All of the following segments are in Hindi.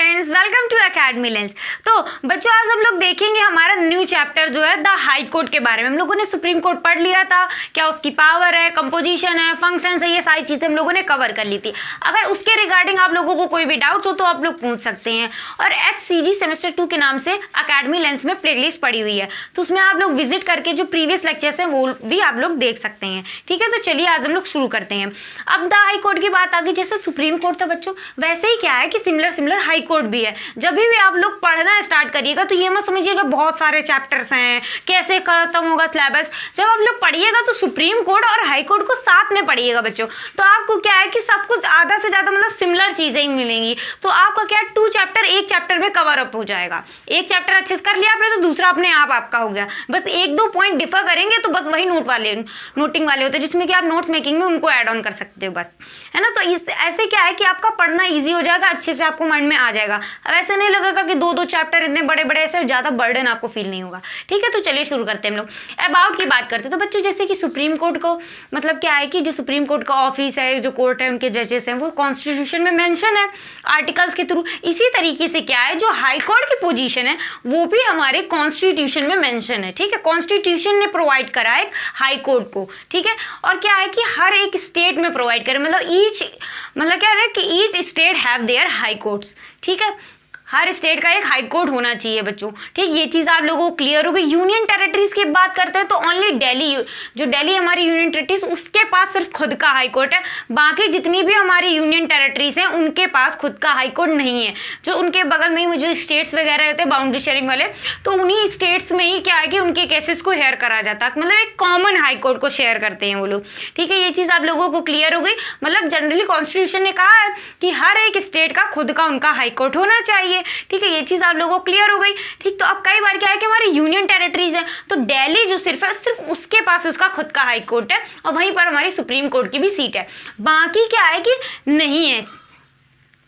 Friends, welcome to academy lens. तो बच्चों, आज हम लोग देखेंगे हमारा न्यू चैप्टर जो है द हाई कोर्ट के बारे में। हम लोगों ने सुप्रीम कोर्ट पढ़ लिया था, क्या उसकी पावर है, कंपोजिशन है, फंक्शंस है, ये सारी चीजें हम लोगों ने कवर कर ली थी। अगर उसके रिगार्डिंग आप लोगों को कोई भी डाउट्स हो तो आप लोग पूछ सकते हैं। और HCG सेमेस्टर 2 के नाम से एकेडमी लेंस में प्लेलिस्ट पड़ी हुई है, तो उसमें आप लोग विजिट करके जो प्रीवियस लेक्चर्स हैं वो भी आप लोग देख सकते हैं। ठीक है, तो चलिए आज हम लोग शुरू करते हैं। अब द हाई कोर्ट की बात आ गई, जैसे सुप्रीम कोर्ट था बच्चों, वैसे ही क्या है कि सिमिलर हाई कोर्ट भी है। जब भी आप लोग पढ़ना स्टार्ट करिएगा तो ये मत समझिएगा बहुत सारे चैप्टर्स हैं, कैसे खत्म होगा सिलेबस। जब आप लोग पढ़िएगा तो सुप्रीम कोर्ट और हाई कोर्ट को साथ में पढ़िएगा बच्चों, तो आपको क्या है कि सब कुछ आधा से ज्यादा मतलब सिमिलर चीजें ही मिलेंगी। तो आपका क्या है, 2 चैप्टर एक चैप्टर में कवर अप हो जाएगा। एक चैप्टर अच्छे से कर लिया आपने तो दूसरा अपने आप आपका हो गया। बस 1-2 पॉइंट डिफर करेंगे तो बस वही नोटिंग वाले होते हैं, जिसमें कि आप नोट्स मेकिंग में उनको ऐड ऑन कर सकते हो, बस है ना। तो ऐसे क्या है कि आपका पढ़ना ईजी हो जाएगा, अच्छे से आपको माइंड में आ जाएगा। अब ऐसे नहीं लगेगा कि 2-2 चैप्टर इतने बड़े बड़े, ऐसे ज्यादा बर्डन आपको फील नहीं होगा। ठीक है, तो चलिए शुरू करते हैं हम लोग। अबाउट की बात करते हैं तो बच्चों, जैसे कि सुप्रीम कोर्ट को मतलब क्या है कि जो सुप्रीम कोर्ट का ऑफिस है, जो कोर्ट है, उनके जजेस हैं, वो कॉन्स्टिट्यूशन में मेंशन है आर्टिकल्स के थ्रू। इसी तरीके से क्या है, जो हाई कोर्ट की पोजीशन है वो भी हमारे कॉन्स्टिट्यूशन में मेंशन है। ठीक है, कॉन्स्टिट्यूशन ने प्रोवाइड करा है हाई कोर्ट को। ठीक है, और क्या है कि हर एक स्टेट में प्रोवाइड करे, मतलब क्या है कि each state have their high courts. ठीक है, हर स्टेट का एक हाई कोर्ट होना चाहिए बच्चों। ठीक, ये चीज़ आप लोगों को क्लियर होगी। यूनियन टेरिटरीज की बात करते हैं तो ओनली दिल्ली, जो दिल्ली हमारी यूनियन टेरिटरीज, उसके पास सिर्फ खुद का हाई कोर्ट है। बाकी जितनी भी हमारी यूनियन टेरिटरीज हैं उनके पास खुद का हाई कोर्ट नहीं है। जो उनके बगल में ही जो स्टेट्स वगैरह रहते हैं बाउंड्री शेयरिंग वाले, तो उन्हीं स्टेट्स में ही क्या है कि उनके केसेस को हेयर करा जाता है, मतलब एक कॉमन हाई कोर्ट को शेयर करते हैं वो लोग। ठीक है, ये चीज़ आप लोगों को क्लियर हो गई। मतलब जनरली कॉन्स्टिट्यूशन ने कहा है कि हर एक स्टेट का खुद का उनका हाई कोर्ट होना चाहिए। ठीक है, ये चीज आप लोगों को क्लियर हो गई। ठीक, तो अब कई बार क्या है कि हमारी यूनियन टेरिटरीज है, तो दिल्ली जो सिर्फ उसके पास उसका खुद का हाई कोर्ट है, और वहीं पर हमारी सुप्रीम कोर्ट की भी सीट है। बाकी क्या है कि नहीं है।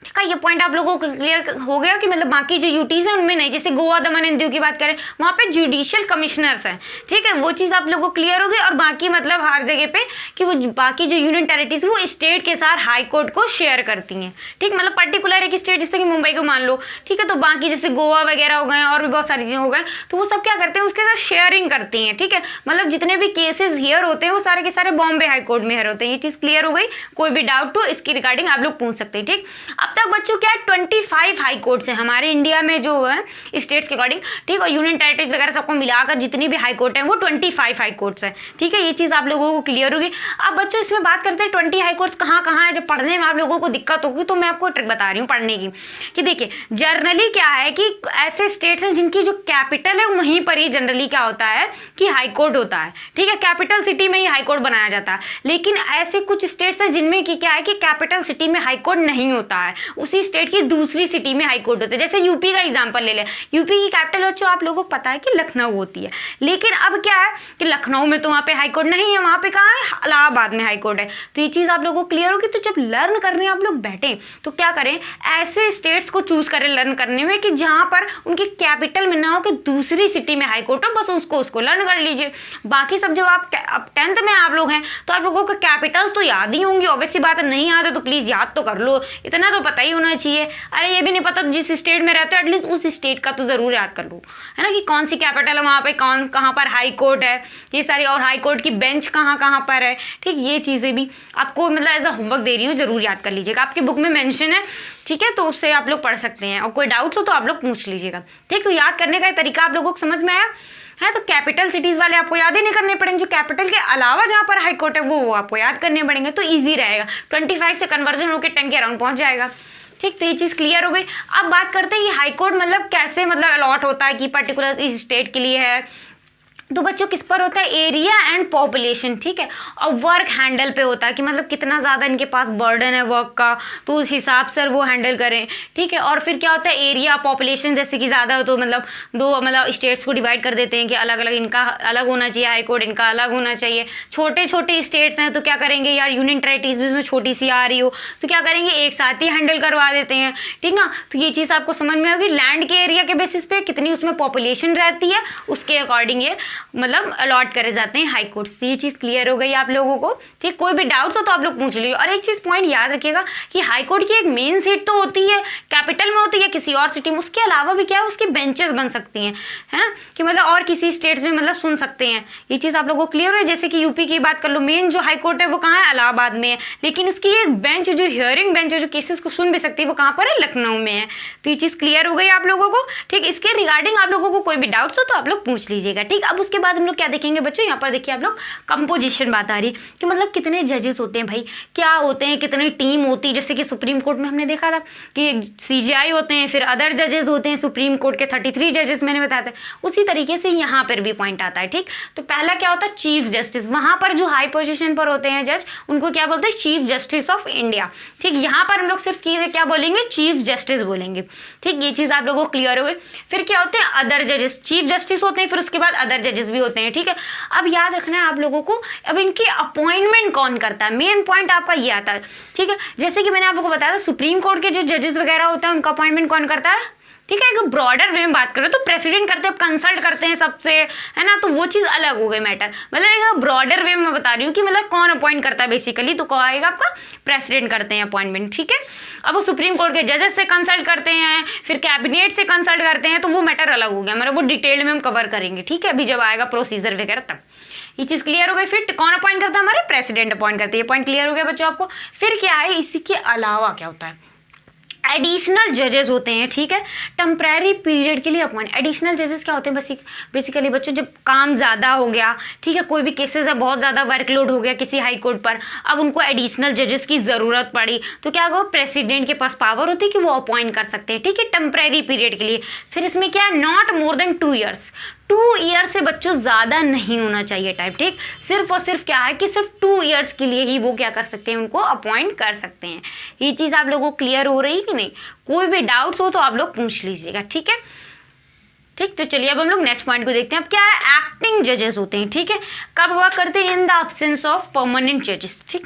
ठीक है, ये पॉइंट आप लोगों को क्लियर हो गया कि मतलब बाकी जो यूटीज हैं उनमें नहीं। जैसे गोवा, दमन एंड दीव की बात करें, वहाँ पे जुडिशियल कमिश्नर्स हैं। ठीक है, वो चीज़ आप लोगों को क्लियर हो गई। और बाकी मतलब हर जगह पे कि वो बाकी जो यूनियन टेरिटरीज वो स्टेट के साथ हाई कोर्ट को शेयर करती हैं। ठीक, मतलब पर्टिकुलर एक स्टेट जैसे कि मुंबई को मान लो, ठीक है, तो बाकी जैसे गोवा वगैरह हो गए और भी बहुत सारी चीज़ें हो गए, तो वो सब क्या करते हैं, उसके साथ शेयरिंग करती हैं। ठीक है, मतलब जितने भी केसेस हियर होते हैं वो सारे के सारे बॉम्बे हाई कोर्ट में हियर होते हैं। ये चीज़ क्लियर हो गई। कोई भी डाउट हो इसकी रिगार्डिंग आप लोग पूछ सकते हैं। ठीक, अब तक बच्चों क्या 25 हाई कोर्ट्स हैं हमारे इंडिया में जो है स्टेट्स के अकॉर्डिंग। ठीक, और यूनियन टेरिटरीज वगैरह सबको मिलाकर जितनी भी हाई कोर्ट हैं वो 25 हाई कोर्ट्स हैं। ठीक है, ये चीज़ आप लोगों को क्लियर होगी। अब बच्चों इसमें बात करते हैं 20 हाई कोर्ट्स कहाँ कहाँ है। जब पढ़ने में आप लोगों को दिक्कत होगी तो मैं आपको ट्रिक बता रही हूँ पढ़ने की, कि देखिए जनरली क्या है कि ऐसे स्टेट्स हैं जिनकी जो कैपिटल है वहीं पर ही जनरली क्या होता है कि हाई कोर्ट होता है। ठीक है, कैपिटल सिटी में ही हाई कोर्ट बनाया जाता है। लेकिन ऐसे कुछ स्टेट्स हैं जिनमें कि क्या है कि कैपिटल सिटी में हाई कोर्ट नहीं होता है, उसी स्टेट की दूसरी सिटी में हाई कोर्ट होता है। जैसे यूपी का एग्जांपल ले लें, यूपी की कैपिटल बच्चों आप लोगों को पता है कि लखनऊ होती है। लेकिन अब क्या है कि लखनऊ में तो वहाँ पे हाई कोर्ट नहीं है, वहाँ पे कहाँ है, इलाहाबाद में हाई कोर्ट है। तो ये चीज़ आप लोगों को क्लियर होगी। तो जब लर्न करने आप लोग बैठे तो क्या करें, ऐसे स्टेट्स को चूज करें लर्न करने में कि जहाँ पर उनकी कैपिटल में ना हो कि दूसरी सिटी में हाई कोर्ट हो, बस उसको लर्न कर लीजिए। बाकी सब जब आप 10th में आप लोग हैं तो आप लोगों को कैपिटल्स तो याद ही होंगी, ऑब्वियसली बात है। नहीं याद है तो प्लीज़ याद तो कर लो, इतना तो पता ही होना चाहिए। अरे ये भी नहीं पता जिस स्टेट में रहते हो एटलीस्ट उस स्टेट का तो जरूर याद कर लो, है ना, कि कौन सी कैपिटल है वहाँ पे, कहाँ पर हाई कोर्ट है, ये सारी, और हाई कोर्ट की बेंच कहाँ कहाँ पर है। ठीक, ये चीज़ें भी आपको मतलब एज अ होमवर्क दे रही हूँ, जरूर याद कर लीजिएगा। आपकी बुक में मेंशन है। ठीक है, तो उससे आप लोग पढ़ सकते हैं, और कोई डाउट्स हो तो आप लोग पूछ लीजिएगा। ठीक, तो याद करने का तरीका आप लोगों को समझ में आया है। तो कैपिटल सिटीज़ वाले आपको याद ही नहीं करने पड़ेंगे, जो कैपिटल के अलावा जहाँ पर हाई कोर्ट है वो आपको याद करने पड़ेंगे, तो ईजी रहेगा। 25 से कन्वर्जन होकर 10 के अराउंड पहुँच जाएगा। ठीक, तो ये चीज़ क्लियर हो गई। अब बात करते हैं ये हाई कोर्ट मतलब कैसे मतलब अलॉट होता है कि पर्टिकुलर इस स्टेट के लिए है। तो बच्चों किस पर होता है, एरिया एंड पॉपुलेशन। ठीक है, और वर्क हैंडल पे होता है कि मतलब कितना ज़्यादा इनके पास बर्डन है वर्क का, तो उस हिसाब से वो हैंडल करें। ठीक है, और फिर क्या होता है एरिया पॉपुलेशन, जैसे कि ज़्यादा हो तो मतलब दो स्टेट्स को डिवाइड कर देते हैं कि अलग अलग, इनका अलग होना चाहिए हाई कोर्ट, इनका अलग होना चाहिए। छोटे छोटे स्टेट्स हैं तो क्या करेंगे यार, यूनियन टेरिटरीज में छोटी सी आ रही हो तो क्या करेंगे, एक साथ ही हैंडल करवा देते हैं। ठीक ना, तो ये चीज़ आपको समझ में होगी। लैंड के एरिया के बेसिस पे कितनी उसमें पॉपुलेशन रहती है उसके अकॉर्डिंग ये मतलब अलॉट करे जाते हैं हाई कोर्ट्स। तो ये चीज़ क्लियर हो गई आप लोगों को, ठीक। कोई भी डाउट्स हो तो आप लोग पूछ लीजिए। और एक चीज़ पॉइंट याद रखिएगा कि हाई कोर्ट की एक मेन सीट तो होती है कैपिटल में, होती है किसी और सिटी में, उसके अलावा भी क्या है उसकी बेंचेस बन सकती हैं, है ना, कि मतलब और किसी स्टेट्स में मतलब सुन सकते हैं। ये चीज़ आप लोगों को क्लियर है। जैसे कि यूपी की बात कर लो, मेन जो हाई कोर्ट है वो कहाँ है, इलाहाबाद में है, लेकिन उसकी एक बेंच जो हियरिंग बेंच है जो केसेस को सुन भी सकती है वो कहाँ पर है, लखनऊ में है। तो ये चीज़ क्लियर हो गई आप लोगों को, ठीक। इसके रिगार्डिंग आप लोगों को कोई भी डाउट्स हो तो आप लोग पूछ लीजिएगा, ठीक। अब उसके बाद हम लोग क्या देखेंगे बच्चों, यहाँ पर देखिए आप लोग कंपोजिशन बात आ रही कि मतलब कितने जजेस होते हैं भाई, क्या होते हैं, कितनी टीम होती है। जैसे कि सुप्रीम कोर्ट में हमने देखा था कि CJI होते हैं, फिर अदर जजेस होते हैं, सुप्रीम कोर्ट के 33 जजेस मैंने बताया था। उसी तरीके से यहाँ पर भी पॉइंट आता है, ठीक। तो पहला क्या होता है, चीफ जस्टिस। वहाँ पर जो हाई पोजीशन पर होते हैं जज उनको क्या बोलते हैं, चीफ जस्टिस ऑफ इंडिया, ठीक। यहाँ पर हम लोग सिर्फ क्या बोलेंगे, चीफ जस्टिस बोलेंगे, ठीक। ये चीज़ आप लोगों को क्लियर हो गई। फिर क्या होते हैं, अदर जजेस। चीफ जस्टिस होते हैं, फिर उसके बाद अदर जजेस भी होते हैं, ठीक है। अब याद रखना है आप लोगों को, अब इनकी अपॉइंटमेंट कौन करता है, मेन पॉइंट आपका ये आता है, ठीक है। जैसे कि मैंने आप लोगों को बताया था सुप्रीम कोर्ट के जो जजेस वगैरह होते हैं उनका अपॉइंटमेंट कौन करता है, ठीक है। एक ब्रॉडर वे में बात करें तो प्रेसिडेंट करते हैं, कंसल्ट करते हैं सबसे, है ना, तो वो चीज़ अलग हो गई मैटर। मतलब एक ब्रॉडर वे में बता रही हूँ कि मतलब कौन अपॉइंट करता है बेसिकली, तो कौन आएगा आपका, प्रेसिडेंट करते हैं अपॉइंटमेंट, ठीक है। अब वो सुप्रीम कोर्ट के जजेस से कंसल्ट करते हैं, फिर कैबिनेट से कंसल्ट करते हैं, तो वो मैटर अलग हो गया, मतलब वो डिटेल में हम कवर करेंगे, ठीक है, अभी जब आएगा प्रोसीजर वगैरह तब। ये चीज़ क्लियर हो गई। फिर कौन अपॉइंट करता है, हमारे प्रेसिडेंट अपॉइंट करते हैं। ये पॉइंट क्लियर हो गया बच्चों आपको। फिर क्या है, इसी के अलावा क्या होता है, एडिशनल जजेस होते हैं, ठीक है, टेम्परेरी पीरियड के लिए अपॉइंट। एडिशनल जजेस क्या होते हैं, बेसिकली बच्चों जब काम ज़्यादा हो गया, ठीक है, कोई भी केसेस है, बहुत ज़्यादा वर्कलोड हो गया किसी हाई कोर्ट पर, अब उनको एडिशनल जजेस की ज़रूरत पड़ी, तो क्या होगा, प्रेसिडेंट के पास पावर होती है कि वो अपॉइंट कर सकते हैं, ठीक है, टेम्परेरी पीरियड के लिए। फिर इसमें क्या है, not more than 2 years. 2 year से बच्चों ज़्यादा नहीं होना चाहिए टाइम, ठीक। सिर्फ और सिर्फ क्या है कि सिर्फ 2 ईयर्स के लिए ही वो क्या कर सकते हैं, उनको अपॉइंट कर सकते हैं। ये चीज़ आप लोगों को क्लियर हो रही है कि नहीं। कोई भी डाउट्स हो तो आप लोग पूछ लीजिएगा, ठीक है, ठीक। तो चलिए अब हम लोग नेक्स्ट पॉइंट को देखते हैं। अब क्या है, एक्टिंग जजेस होते हैं, ठीक है, कब हुआ करते हैं, in the absence of permanent जजेस, ठीक।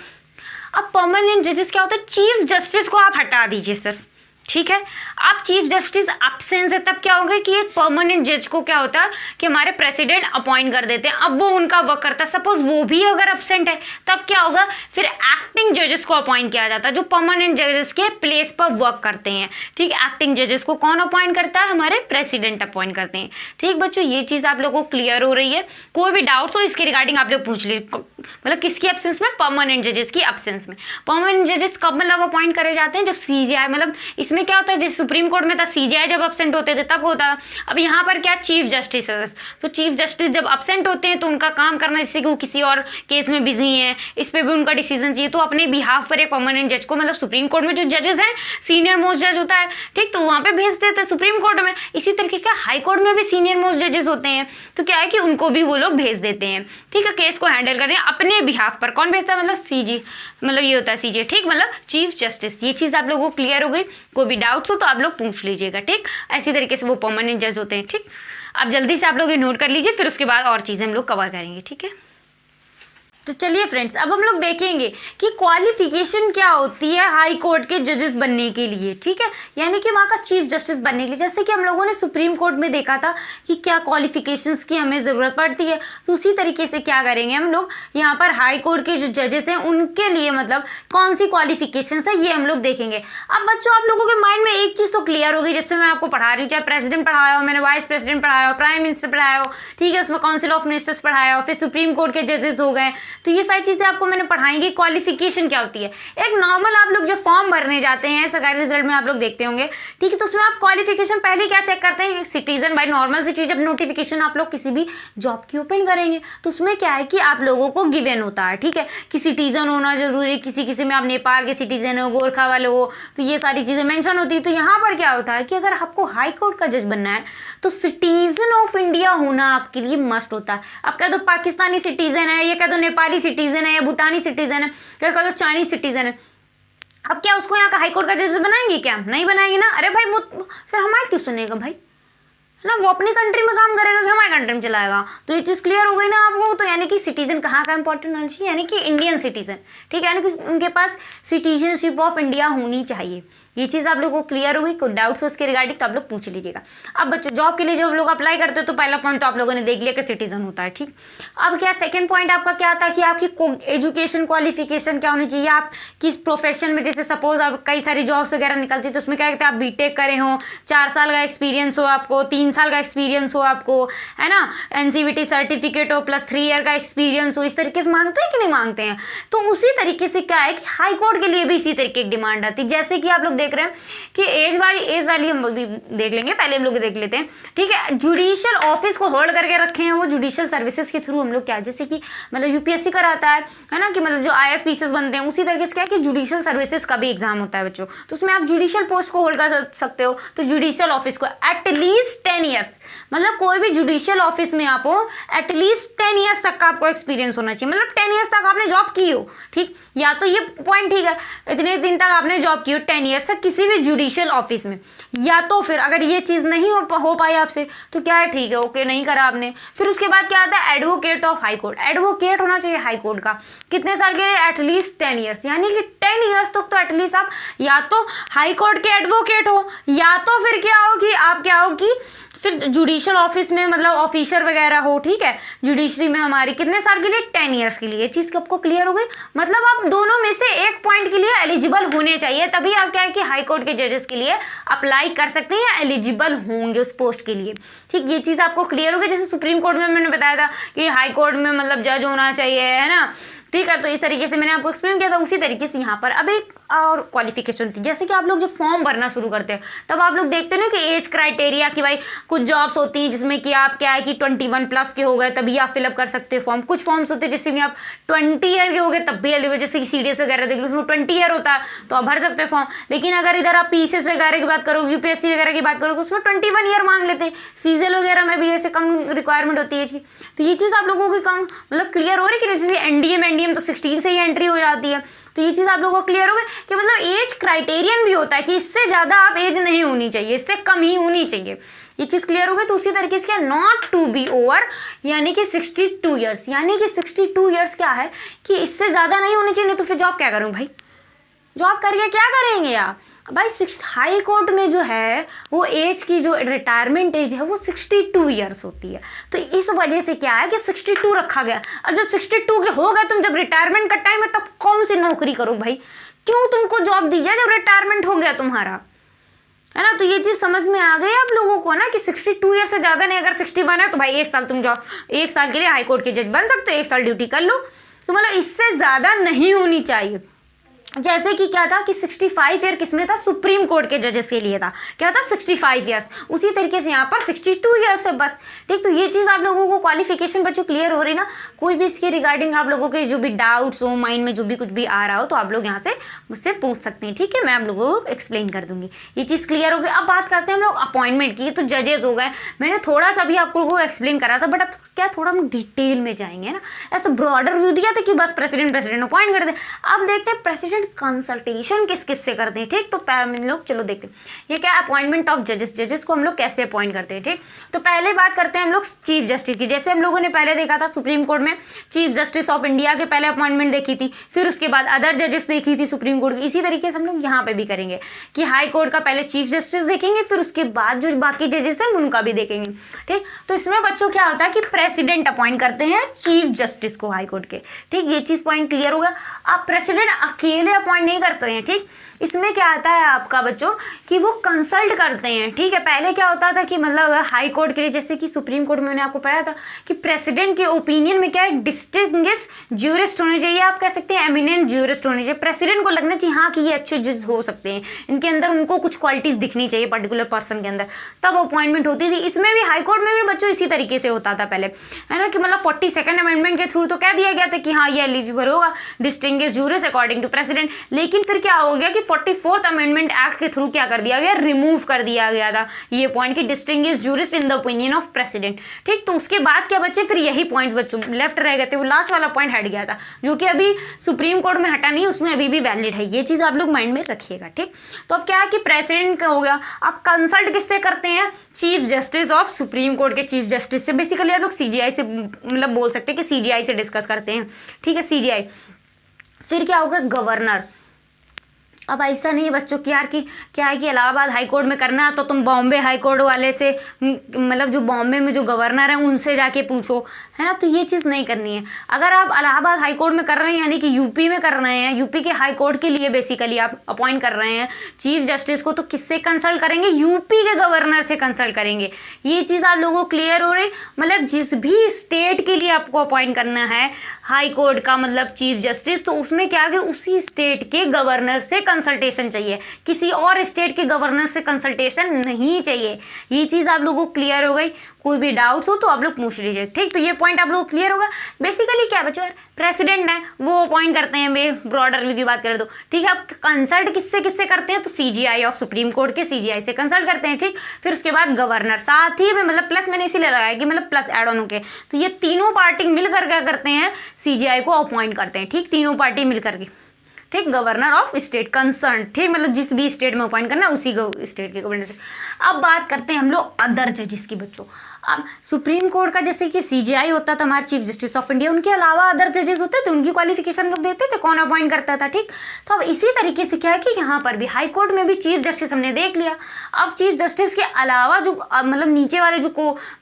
अब परमानेंट जजेस क्या होता है, चीफ जस्टिस को आप हटा दीजिए सिर्फ, ठीक है। अब चीफ जस्टिस एब्सेंस है तब क्या होगा कि एक परमानेंट जज को क्या होता है कि हमारे प्रेसिडेंट अपॉइंट कर देते हैं, अब वो उनका वर्क करता है। सपोज वो भी अगर एब्सेंट है तब क्या होगा, फिर एक्टिंग जजेस को अपॉइंट किया जाता है जो परमानेंट जजेस के प्लेस पर वर्क करते हैं, ठीक। एक्टिंग जजेस को कौन अपॉइंट करता है, हमारे प्रेसिडेंट अपॉइंट करते हैं, ठीक बच्चों। ये चीज़ आप लोगों को क्लियर हो रही है। कोई भी डाउट्स हो इसके रिगार्डिंग आप लोग पूछ लीजिए, मतलब किसकी एब्सेंस में, परमानेंट जजेस की एब्सेंस में। परमानेंट जजेस कब मतलब अपॉइंट करे जाते हैं, जब CJI, मतलब इसमें क्या होता है, जैसे सुप्रीम कोर्ट में था CJI जब एब्सेंट होते थे तब होता। अब यहाँ पर क्या, चीफ जस्टिस है, तो चीफ जस्टिस जब एब्सेंट होते हैं तो उनका काम करना, जैसे कि वो किसी और केस में बिजी हैं, इस पर भी उनका डिसीजन चाहिए, तो अपने बिहाफ पर एक परमानेंट जज को, मतलब सुप्रीम कोर्ट में जो जजेस हैं सीनियर मोस्ट जज होता है, ठीक, तो वहाँ पे भेज देते हैं सुप्रीम कोर्ट में। इसी तरीके का हाई कोर्ट में भी सीनियर मोस्ट जजेस होते हैं, तो क्या है कि उनको भी वो लोग भेज देते हैं, ठीक है, केस को हैंडल करने अपने बिहाफ पर। कौन भेजता है, मतलब CJ, मतलब ये होता है CJ, ठीक, मतलब चीफ जस्टिस। ये चीज़ आप लोगों को क्लियर हो गई। कोई भी डाउट्स हो तो आप लोग पूछ लीजिएगा, ठीक। ऐसी तरीके से वो परमानेंट जज होते हैं, ठीक। अब जल्दी से आप लोग ये नोट कर लीजिए, फिर उसके बाद और चीज़ें हम लोग कवर करेंगे, ठीक है। तो चलिए फ्रेंड्स, अब हम लोग देखेंगे कि क्वालिफिकेशन क्या होती है हाई कोर्ट के जजेस बनने के लिए, ठीक है, यानी कि वहाँ का चीफ जस्टिस बनने के लिए। जैसे कि हम लोगों ने सुप्रीम कोर्ट में देखा था कि क्या क्वालिफिकेशंस की हमें ज़रूरत पड़ती है, तो उसी तरीके से क्या करेंगे हम लोग, यहाँ पर हाई कोर्ट के जो जजेस हैं उनके लिए मतलब कौन सी क्वालिफिकेशंस है ये हम लोग देखेंगे। अब बच्चों आप लोगों के माइंड में एक चीज़ तो क्लियर हो गई, जब से मैं आपको पढ़ा रही हूँ, चाहे प्रेसिडेंट पढ़ाया हो, मैंने वाइस प्रेसिडेंट पढ़ाया हो, प्राइम मिनिस्टर पढ़ाया हो, ठीक है, उसमें काउंसिल ऑफ मिनिस्टर्स पढ़ाया हो, फिर सुप्रीम कोर्ट के जजेस हो गए, तो ये सारी चीज़ें आपको मैंने पढ़ाएंगी। क्वालिफिकेशन क्या होती है, एक नॉर्मल आप लोग जब फॉर्म भरने जाते हैं सरकारी रिजल्ट में आप लोग देखते होंगे, ठीक है, तो उसमें आप क्वालिफिकेशन पहले क्या चेक करते हैं, सिटीजन बाय नॉर्मल सिटी। जब नोटिफिकेशन आप लोग किसी भी जॉब की ओपन करेंगे तो उसमें क्या है कि आप लोगों को गिवन होता है, ठीक है, कि सिटीजन होना जरूरी, किसी में आप नेपाल के सिटीजन हो, गोरखा वाले हो, तो ये सारी चीज़ें मेंशन होती है। तो यहाँ पर क्या होता है कि अगर आपको हाई कोर्ट का जज बनना है तो सिटीजन ऑफ इंडिया होना आपके लिए मस्ट होता है। अब कह दो पाकिस्तानी सिटीजन है, ये कह दो नेपाली सिटीजन है, या भूटानी सिटीजन है, या कह दो चाइनीज सिटीजन है, अब क्या उसको यहाँ का हाई कोर्ट का जज बनाएंगे, क्या नहीं बनाएंगे ना। अरे भाई वो फिर हमारे क्यों सुनेगा भाई, है ना, वो अपनी कंट्री में काम करेगा कि हमारे कंट्री में चलाएगा। तो ये चीज़ क्लियर हो गई ना आपको। तो यानी कि सिटीजन कहाँ का इंपॉर्टेंट होना चाहिए, यानी कि इंडियन सिटीजन, ठीक है, यानी कि उनके पास सिटीजनशिप ऑफ इंडिया होनी चाहिए, ये चीज़ आप लोगों को क्लियर हुई? कोई डाउट्स हो उसके रिगार्डिंग तो आप लोग पूछ लीजिएगा। अब बच्चों जॉब के लिए जब लोग अप्लाई करते हो तो पहला पॉइंट तो आप लोगों ने देख लिया कि सिटीजन होता है, ठीक। अब क्या सेकंड पॉइंट आपका क्या था कि आपकी एजुकेशन क्वालिफिकेशन क्या होनी चाहिए, आप किस प्रोफेशन में, जैसे सपोज आप कई सारी जॉब्स वगैरह निकलती है तो उसमें क्या कहते हैं आप बीटेक करे हो, 4 साल का एक्सपीरियंस हो आपको, 3 साल का एक्सपीरियंस हो आपको, है ना, एनसीवीटी सर्टिफिकेट हो प्लस 3 ईयर का एक्सपीरियंस हो। इस तरीके से मांगते हैं कि नहीं मांगते हैं? तो उसी तरीके से क्या है कि हाई कोर्ट के लिए भी इसी तरीके की डिमांड आती है। जैसे कि आप लोग देख रहे हैं कि एज वाली हम भी देख लेंगे, पहले हम लोग देख लेते हैं, ठीक है। जुडिशियल ऑफिस को होल्ड करके रखे हैं वो जुडिशियल सर्विसेज के थ्रू हम लोग क्या, जैसे कि मतलब यूपीएससी कराता है ना, कि मतलब जो आईएएस पीसीएस बनते हैं उसी तरीके से क्या है कि जुडिशियल सर्विसेज का भी एग्जाम होता है बच्चों, तो उसमें आप जुडिशियल पोस्ट को होल्ड कर सकते हो। तो जुडिशियल ऑफिस को एटलीस्ट 10 ईयर्स, मतलब कोई भी जुडिशियल ऑफिस में आप हो एटलीस्ट 10 ईयर्स तक का आपको एक्सपीरियंस होना चाहिए, मतलब 10 ईयर्स तक आपने जॉब की हो, ठीक। या तो ये पॉइंट ठीक है, इतने दिन तक आपने जॉब की हो 10 ईयर्स तक किसी भी जुडिशियल ऑफिस में, या तो फिर अगर ये चीज़ नहीं हो पाई आपसे तो क्या है, ठीक है, ओके, नहीं करा आपने। फिर उसके बाद क्या आता है, advocate of high court, advocate होना चाहिए हाई कोर्ट का, कितने साल के लिए, एटलीस्ट 10 ईयर्स, यानी कि 10 ईयर्स तक तो एटलीस्ट आप या तो हाई कोर्ट के एडवोकेट हो, या तो फिर क्या हो कि आप क्या हो कि फिर जुडिशियल ऑफिस में मतलब ऑफिसर वगैरह हो, ठीक है, जुडिशरी में हमारी कितने साल के लिए, 10 ईयर्स के लिए। ये चीज़ आपको क्लियर हो गई? मतलब आप दोनों में से एक पॉइंट के लिए एलिजिबल होने चाहिए, तभी आप क्या है कि हाई कोर्ट के जजेस के लिए अप्लाई कर सकते हैं या एलिजिबल होंगे उस पोस्ट के लिए, ठीक। ये चीज़ आपको क्लियर हो गई? जैसे सुप्रीम कोर्ट में मैंने बताया था कि हाई कोर्ट में मतलब जज होना चाहिए, है ना, ठीक है, तो इस तरीके से मैंने आपको एक्सप्लेन किया था। उसी तरीके से यहाँ पर अब एक और क्वालिफिकेशन थी, जैसे कि आप लोग जब फॉर्म भरना शुरू करते हैं तब आप लोग देखते हैं ना कि एज क्राइटेरिया कि भाई कुछ जॉब्स होती हैं जिसमें कि आप क्या है कि 21 प्लस के हो गए तभी आप फिलअप कर सकते हो फॉर्म। कुछ फॉर्म्स होते हैं जिससे भी आप 20 ईयर के हो गए तब भी एलिजिबल, जैसे कि सीडीएस वगैरह देख लो उसमें 20 ईयर होता है तो आप भर सकते हो फॉर्म। लेकिन अगर इधर आप पीसीएस वगैरह की बात करो, यूपीएससी वगैरह की बात करो तो उसमें 21 ईयर मांग लेते हैं। सीजल वगैरह में भी ऐसे कम रिक्वायरमेंट होती है इसकी। तो ये चीज़ आप लोगों की कम मतलब क्लियर हो रही है कि जैसे एनडीएम तो 16 से ही एंट्री हो जाती है। तो ये चीज़ आप लोगों को क्लियर हो गई कि मतलब एज क्राइटेरियन भी होता है कि इससे ज़्यादा आप एज नहीं होनी चाहिए, इससे कम ही होनी चाहिए। ये चीज़ क्लियर हो गई? तो उसी तरीके से क्या, नॉट टू बी ओवर, यानी कि 62 ईयर्स, यानी कि 62 ईयर्स क्या है कि इससे ज़्यादा नहीं होनी चाहिए। नहीं तो फिर जॉब क्या करूँ भाई, जॉब करके क्या करेंगे आप भाई? हाई कोर्ट में जो है वो एज की जो रिटायरमेंट एज है वो 62 ईयर्स होती है। तो इस वजह से क्या है कि 62 रखा गया। अब जब 62 के हो गए तुम, जब रिटायरमेंट का टाइम है तब कौन सी नौकरी करो भाई? क्यों तुमको जॉब दी जाए जब रिटायरमेंट हो गया तुम्हारा, है ना। तो ये चीज़ समझ में आ गई आप लोगों को ना कि 62 ईयर से ज़्यादा नहीं, अगर 61 है तो भाई 1 साल तुम जॉब, 1 साल के लिए हाई कोर्ट के जज बन सकते हो, 1 साल ड्यूटी कर लो। तो मतलब इससे ज़्यादा नहीं होनी चाहिए। जैसे कि क्या था कि 65 ईयर किसमें था, सुप्रीम कोर्ट के जजेस के लिए था, क्या था 65 ईयर्स। उसी तरीके से यहाँ पर 62 ईयर्स है बस, ठीक। तो ये चीज़ आप लोगों को क्वालिफिकेशन बच्चों क्लियर हो रही ना। कोई भी इसके रिगार्डिंग आप लोगों के जो भी डाउट्स हो, माइंड में जो भी कुछ भी आ रहा हो तो आप लोग यहाँ से मुझसे पूछ सकते हैं, ठीक है। मैं आप लोगों को एक्सप्लेन कर दूंगी। ये चीज़ क्लियर हो गई। अब बात करते हैं हम लोग अपॉइंटमेंट की। तो जजेस हो गए, मैंने थोड़ा सा भी आप लोगों को एक्सप्लेन करा था, बट अब क्या थोड़ा हम डिटेल में जाएंगे ना। ऐसा ब्रॉडर व्यू दिया था कि बस प्रेसिडेंट अपॉइंट कर दे। अब देखते हैं प्रेसिडेंट कंसल्टेशन किस किस से करते हैं, ठीक। तो हम लोग चलो देखते हैं ये क्या, अपॉइंटमेंट ऑफ जजेस को हम लोग कैसे अपॉइंट करते हैं, ठीक। तो पहले बात करते हैं हम लोग चीफ जस्टिस की। जैसे हम लोगों ने पहले देखा था सुप्रीम कोर्ट में चीफ जस्टिस ऑफ इंडिया के पहले अपॉइंटमेंट देखी थी, फिर उसके बाद अदर जजेस देखी थी सुप्रीम कोर्ट की। इसी तरीके से हम लोग यहाँ पे भी करेंगे कि हाई कोर्ट का पहले चीफ जस्टिस देखेंगे, फिर उसके बाद जो बाकी जजेस हैं उनका भी देखेंगे, ठीक। तो इसमें बच्चों क्या होता है कि प्रेसिडेंट अपॉइंट करते हैं चीफ जस्टिस को हाई कोर्ट के, ठीक। ये चीज पॉइंट क्लियर होगा। आप प्रेसिडेंट अकेले अपॉइंट नहीं करते हैं, ठीक। इसमें क्या आता है आपका बच्चों कि वो कंसल्ट करते हैं, ठीक है। पहले क्या होता था कि मतलब हाई कोर्ट के लिए, जैसे कि सुप्रीम कोर्ट में मैंने आपको पढ़ाया था कि प्रेसिडेंट के ओपिनियन में क्या है, डिस्टिंग्विश्ड ज्यूरिस्ट होने चाहिए, आप कह सकते हैं एमिनेंट ज्यूरिस्ट होने चाहिए। प्रेसिडेंट को लगना चाहिए हाँ कि ये अच्छे जज हो सकते हैं, इनके अंदर उनको कुछ क्वालिटीज दिखनी चाहिए पर्टिकुलर पर्सन के अंदर, तब अपॉइंटमेंट होती थी। इसमें भी हाई कोर्ट में भी बच्चों इसी तरीके से होता था पहले, है ना, कि मतलब 42nd अमेंडमेंट के थ्रू तो कह दिया गया था कि हाँ ये एलिजिबल होगा distinguished jurist according to president. लेकिन फिर क्या हो गया कि 44th अमेंडमेंट एक्ट के थ्रू क्या कर दिया गया, रिमूव कर दिया गया था ये पॉइंट की distinguished jurist in the opinion of president, ठीक। तो उसके बाद क्या बच्चे, फिर यही पॉइंट्स बच्चों लेफ्ट रह गए थे, वो लास्ट वाला पॉइंट हट गया था जो कि अभी सुप्रीम कोर्ट में हटा नहीं, उसमें अभी भी वैलिड है। ये चीज़ आप लोग माइंड में रखिएगा, ठीक। तो अब क्या है कि प्रेसिडेंट का हो गया, आप कंसल्ट किससे करते हैं, chief justice of supreme court के चीफ जस्टिस से। बेसिकली आप लोग सीजीआई से मतलब बोल सकते हैं कि सीजीआई से डिस्कस करते हैं, ठीक है, सीजीआई। फिर क्या होगा, गवर्नर। अब ऐसा नहीं है बच्चों की यार कि क्या है कि इलाहाबाद हाई कोर्ट में करना है तो तुम बॉम्बे हाई कोर्ट वाले से मतलब जो बॉम्बे में जो गवर्नर हैं उनसे जाके पूछो, है ना। तो ये चीज़ नहीं करनी है। अगर आप इलाहाबाद हाई कोर्ट में कर रहे हैं यानी कि यूपी में कर रहे हैं, यूपी के हाई कोर्ट के लिए बेसिकली आप अपॉइंट कर रहे हैं चीफ जस्टिस को, तो किससे कंसल्ट करेंगे? यूपी के गवर्नर से कंसल्ट करेंगे। ये चीज़ आप लोगों को क्लियर हो रही। मतलब जिस भी स्टेट के लिए आपको अपॉइंट करना है हाई कोर्ट का मतलब चीफ जस्टिस, तो उसमें क्या है उसी स्टेट के गवर्नर से कंसल्टेशन चाहिए, किसी और स्टेट के गवर्नर से कंसल्टेशन नहीं चाहिए। ये चीज़ आप लोगों को क्लियर हो गई। कोई भी डाउट्स हो तो आप लोग पूछ लीजिए, ठीक। तो ये पॉइंट आप लोगों को क्लियर होगा। बेसिकली क्या बच्चों यार, प्रेसिडेंट है वो अपॉइंट करते हैं, वे ब्रॉडर व्यू की बात करें तो ठीक है। आप कंसल्ट किससे किससे करते हैं? तो सीजीआई ऑफ सुप्रीम कोर्ट के सीजीआई से कंसल्ट करते हैं, ठीक। फिर उसके बाद गवर्नर, साथ ही में मतलब प्लस मैंने इसीलिए लगाया कि मतलब प्लस एड ऑन होके, तो ये तीनों पार्टी मिलकर क्या करते हैं? सीजीआई को अपॉइंट करते हैं, ठीक। तीनों पार्टी मिलकर के, ठीक। गवर्नर ऑफ स्टेट कंसर्न, ठीक। मतलब जिस भी स्टेट में अपॉइंट करना है उसी स्टेट के गवर्नर से। अब बात करते हैं हम लोग अदर जजेस की बच्चों। अब सुप्रीम कोर्ट का जैसे कि सीजीआई होता था हमारा चीफ जस्टिस ऑफ इंडिया, उनके अलावा अदर जजेस होते थे, उनकी क्वालिफिकेशन लोग देते थे, कौन अपॉइंट करता था, ठीक। तो अब इसी तरीके से क्या है कि यहाँ पर भी हाई कोर्ट में भी चीफ जस्टिस हमने देख लिया। अब चीफ जस्टिस के अलावा जो मतलब नीचे वाले जो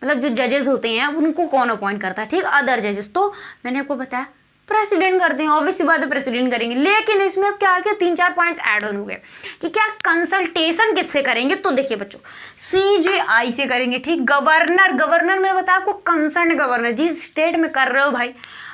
मतलब जो जजेस होते हैं उनको कौन अपॉइंट करता है, ठीक। अदर जजेस तो मैंने आपको बताया प्रेसिडेंट करते हैं, ऑब्वियस सी बात है प्रेसिडेंट करेंगे। लेकिन इसमें अब क्या है कि 3-4 पॉइंट्स ऐड ऑन हो गए कि क्या कंसल्टेशन किससे करेंगे? तो देखिए बच्चों, सीजीआई से करेंगे, ठीक। गवर्नर मैंने बताया आपको, कंसर्न गवर्नर, जिस स्टेट में कर रहे हो भाई,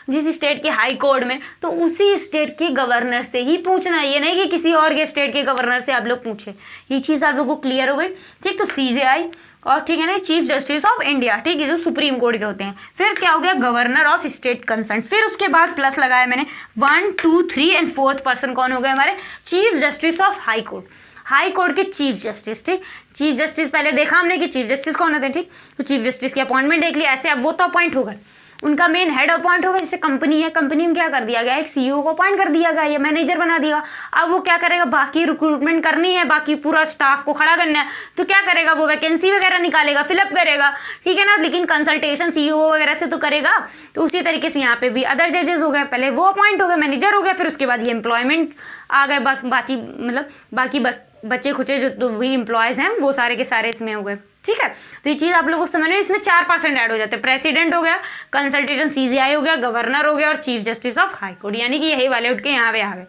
जिस स्टेट के हाई कोर्ट में, तो उसी स्टेट के गवर्नर से ही पूछना है। ये नहीं कि किसी और के स्टेट के गवर्नर से आप लोग पूछे। ये चीज़ आप लोगों को क्लियर हो गई, ठीक। तो सीजीआई और ठीक है ना चीफ जस्टिस ऑफ इंडिया, ठीक है, जो सुप्रीम कोर्ट के होते हैं। फिर क्या हो गया? Governor of state concern. फिर उसके बाद प्लस लगाया मैंने 1, 2, 3 एंड 4th पर्सन कौन हो गए हमारे? Chief justice of high court, high court के चीफ जस्टिस, ठीक। चीफ जस्टिस पहले देखा हमने कि चीफ जस्टिस कौन होते हैं, ठीक। तो चीफ जस्टिस की अपॉइंटमेंट देख लिया। ऐसे अब वो तो अपॉइंट हो गए, उनका मेन हेड अपॉइंट होगा। जैसे कंपनी है, कंपनी में क्या कर दिया गया? एक सीईओ को अपॉइंट कर दिया गया, ये मैनेजर बना दिया। अब वो क्या करेगा? बाकी रिक्रूटमेंट करनी है, बाकी पूरा स्टाफ को खड़ा करना है, तो क्या करेगा? वो वैकेंसी वगैरह निकालेगा, फिलअप करेगा, ठीक है ना। लेकिन कंसल्टेशन सीईओ वगैरह से तो करेगा। तो उसी तरीके से यहाँ पे भी अदर जजेस हो गए, पहले वो अपॉइंट हो गए, मैनेजर हो गया, फिर उसके बाद ये एम्प्लॉयमेंट आ गए, बाकी मतलब बाकी बच्चे खुचे जो तो वही एम्प्लॉयज़ हैं वो सारे के सारे इसमें हो गए, ठीक है। तो ये चीज़ आप लोगों को समझ में, इसमें 4% ऐड हो जाते हैं। प्रेसिडेंट हो गया, कंसल्टेशन सीजीआई हो गया, गवर्नर हो गया और chief justice of high court, यानी कि यही वाले उठ के यहाँ पे आ गए,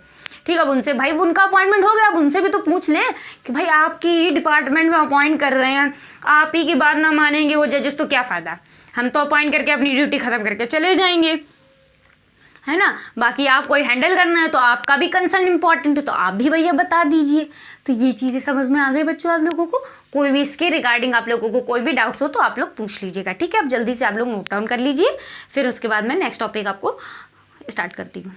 ठीक। अब उनसे भाई उनका अपॉइंटमेंट हो गया, अब उनसे भी तो पूछ लें कि भाई आपकी ही डिपार्टमेंट में अपॉइंट कर रहे हैं, आप ही की बात ना मानेंगे वो जजेस तो क्या फ़ायदा? हम तो अपॉइंट करके अपनी ड्यूटी ख़त्म करके चले जाएंगे, है ना। बाकी आप कोई हैंडल करना है तो आपका भी कंसर्न इंपॉर्टेंट है, तो आप भी भैया बता दीजिए। तो ये चीज़ें समझ में आ गई बच्चों आप लोगों को। कोई भी इसके रिगार्डिंग आप लोगों को कोई भी डाउट्स हो तो आप लोग पूछ लीजिएगा, ठीक है। अब जल्दी से आप लोग नोट डाउन कर लीजिए, फिर उसके बाद मैं नेक्स्ट टॉपिक आपको स्टार्ट करती हूँ।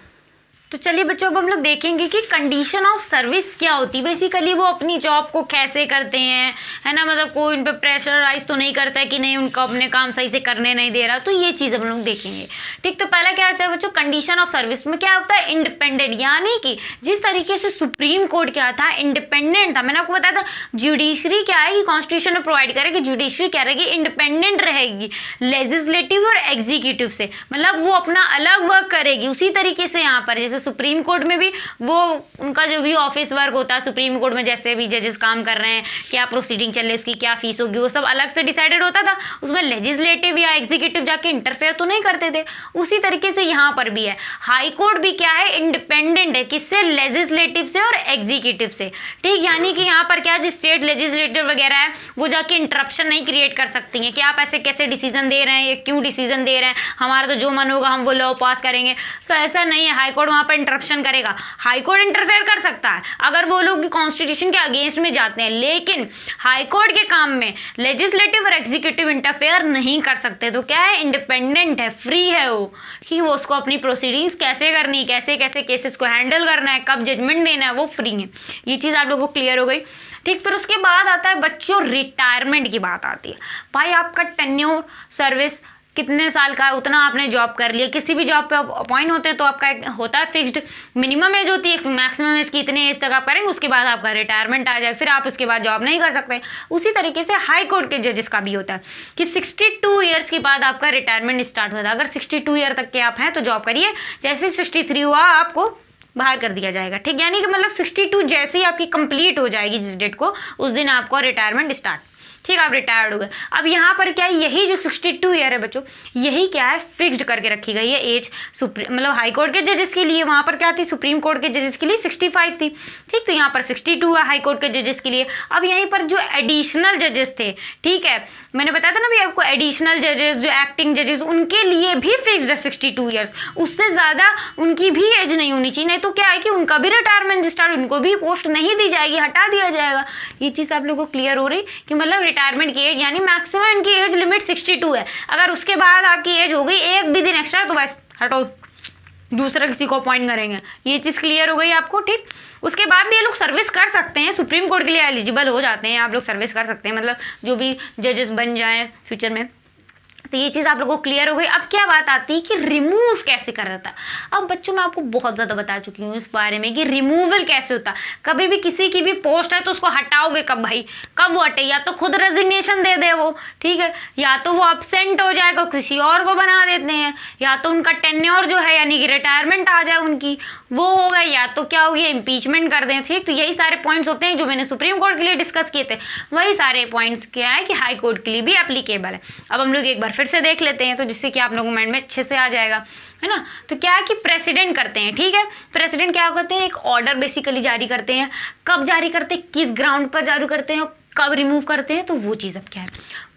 तो चलिए बच्चों, अब हम लोग देखेंगे कि कंडीशन ऑफ सर्विस क्या होती है। बेसिकली वो अपनी जॉब को कैसे करते हैं, है ना। मतलब कोई उन पर प्रेशराइज तो नहीं करता है कि नहीं उनको अपने काम सही से करने नहीं दे रहा, तो ये चीज़ हम लोग देखेंगे, ठीक। तो पहला क्या आता है बच्चों? कंडीशन ऑफ सर्विस में क्या होता है? इंडिपेंडेंट, यानी कि जिस तरीके से सुप्रीम कोर्ट क्या था? इंडिपेंडेंट था। मैंने आपको बताया था जुडिशरी क्या है कि कॉन्स्टिट्यूशन में प्रोवाइड करे कि जुडिशरी क्या रहेगी? इंडिपेंडेंट रहेगी लेजिस्लेटिव और एग्जीक्यूटिव से, मतलब वो अपना अलग वर्क करेगी। उसी तरीके से यहाँ पर जैसे सुप्रीम कोर्ट में भी वो उनका जो भी ऑफिस वर्क होता है, सुप्रीम कोर्ट में जैसे भी जजेस काम कर रहे हैं, क्या प्रोसीडिंग चल रही है, उसकी क्या फीस होगी, वो सब अलग से डिसाइडेड होता था। उसमें लेजिस्लेटिव या एग्जीक्यूटिव जाके इंटरफेयर तो नहीं करते थे। उसी तरीके से यहाँ पर भी है। हाई कोर्ट भी क्या है? इंडिपेंडेंट है। किससे? लेजिस्लेटिव से और एग्जीक्यूटिव से, ठीक। यानी कि यहाँ पर क्या जो स्टेट लेजिस्लेटिव वगैरह है वो जाके इंटरप्शन नहीं क्रिएट कर सकती हैं कि आप ऐसे कैसे डिसीजन दे रहे हैं, ये क्यों डिसीजन दे रहे हैं, हमारा तो जो मन होगा हम वो लॉ पास करेंगे। तो ऐसा नहीं है, हाई कोर्ट वहाँ पर इंटरप्शन करेगा। हाई कोर्ट इंटरफेयर कर सकता है अगर वो लोग कॉन्स्टिट्यूशन के अगेंस्ट में जाते हैं, लेकिन हाई कोर्ट के काम में लेजिस्लेटिव और एग्जीक्यूटिव इंटरफेयर नहीं कर सकते। तो क्या है? इंडिपेंडेंट है, फ्री है वो, कि वो उसको अपनी प्रोसीडिंग्स कैसे करनी, कैसे कैसे केसेस को हैंडल करना है, कब जजमेंट देना है, वो फ्री है। ये चीज़ आप लोगों को क्लियर हो गई, ठीक। फिर उसके बाद आता है बच्चों रिटायरमेंट की बात आती है। भाई आपका टेन्योर सर्विस कितने साल का है, उतना आपने जॉब कर लिया। किसी भी जॉब पे आप अपॉइंट होते हैं तो आपका एक होता है फिक्स्ड मिनिमम एज होती है, मैक्सिमम एज की इतने एज तक आप करेंगे, उसके बाद आपका रिटायरमेंट आ जाए, फिर आप उसके बाद जॉब नहीं कर सकते। उसी तरीके से हाई कोर्ट के जजेस का भी होता है कि 62 ईयर्स के बाद आपका रिटायरमेंट स्टार्ट होता है। अगर 62 ईयर तक के आप हैं तो जॉब करिए, जैसे 63 हुआ आपको बाहर कर दिया जाएगा, ठीक। यानी कि मतलब 62 जैसे ही आपकी कंप्लीट हो जाएगी जिस डेट को, उस दिन आपको रिटायरमेंट स्टार्ट, ठीक, आप रिटायर्ड हो गए। अब यहाँ पर क्या है, यही जो 62 ईयर है बच्चों, यही क्या है फिक्स्ड करके रखी गई है एज, मतलब हाई कोर्ट के जजेस के लिए वहाँ पर क्या थी, सुप्रीम कोर्ट के जजेस के लिए 65 थी, ठीक। तो यहाँ पर 62 है हाई कोर्ट के जजेस के लिए। अब यहीं पर जो एडिशनल जजेस थे, ठीक है, मैंने बताया था ना भी आपको, एडिशनल जजेस जो एक्टिंग जजेस, उनके लिए भी फिक्स्ड है 62 ईयर्स, उससे ज़्यादा उनकी भी एज नहीं होनी चाहिए, नहीं तो क्या है कि उनका भी रिटायरमेंट स्टार्ट, उनको भी पोस्ट नहीं दी जाएगी, हटा दिया जाएगा। ये चीज़ आप लोगों को क्लियर हो रही कि मतलब रिटायरमेंट की एज, यानी मैक्सिमम इनकी एज लिमिट 62 है, अगर उसके बाद आपकी एज हो गई एक भी दिन एक्स्ट्रा तो बस हटो, दूसरा किसी को अपॉइंट करेंगे। ये चीज़ क्लियर हो गई आपको, ठीक। उसके बाद भी ये लोग सर्विस कर सकते हैं, सुप्रीम कोर्ट के लिए एलिजिबल हो जाते हैं, आप लोग सर्विस कर सकते हैं, मतलब जो भी जजेस बन जाएं फ्यूचर में। तो ये चीज़ आप लोगों को क्लियर हो गई। अब क्या बात आती है कि रिमूव कैसे कर था। अब बच्चों मैं आपको बहुत ज़्यादा बता चुकी हूँ इस बारे में कि रिमूवल कैसे होता। कभी भी किसी की भी पोस्ट है तो उसको हटाओगे कब भाई, कब वो हटे, या तो खुद रेजिग्नेशन दे दे वो, ठीक है, या तो वो अब्सेंट हो जाएगा किसी और को बना देते हैं, या तो उनका टेन्योर जो है यानी कि रिटायरमेंट आ जाए उनकी, वो हो गए, या तो क्या हो गया इम्पीचमेंट कर दें, ठीक। तो यही सारे पॉइंट्स होते हैं जो मैंने सुप्रीम कोर्ट के लिए डिस्कस किए थे, वही सारे पॉइंट्स क्या है कि हाई कोर्ट के लिए भी एप्लीकेबल है। अब हम लोग एक बार फिर से देख लेते हैं तो जिससे कि आप लोगों माइंड में अच्छे से आ जाएगा, है ना। तो क्या है कि प्रेसिडेंट करते हैं, ठीक है, प्रेसिडेंट क्या करते हैं, एक ऑर्डर बेसिकली जारी करते हैं। कब जारी करते हैं, किस ग्राउंड पर जारी करते हैं, कब रिमूव करते हैं, तो वो चीज़ अब क्या है,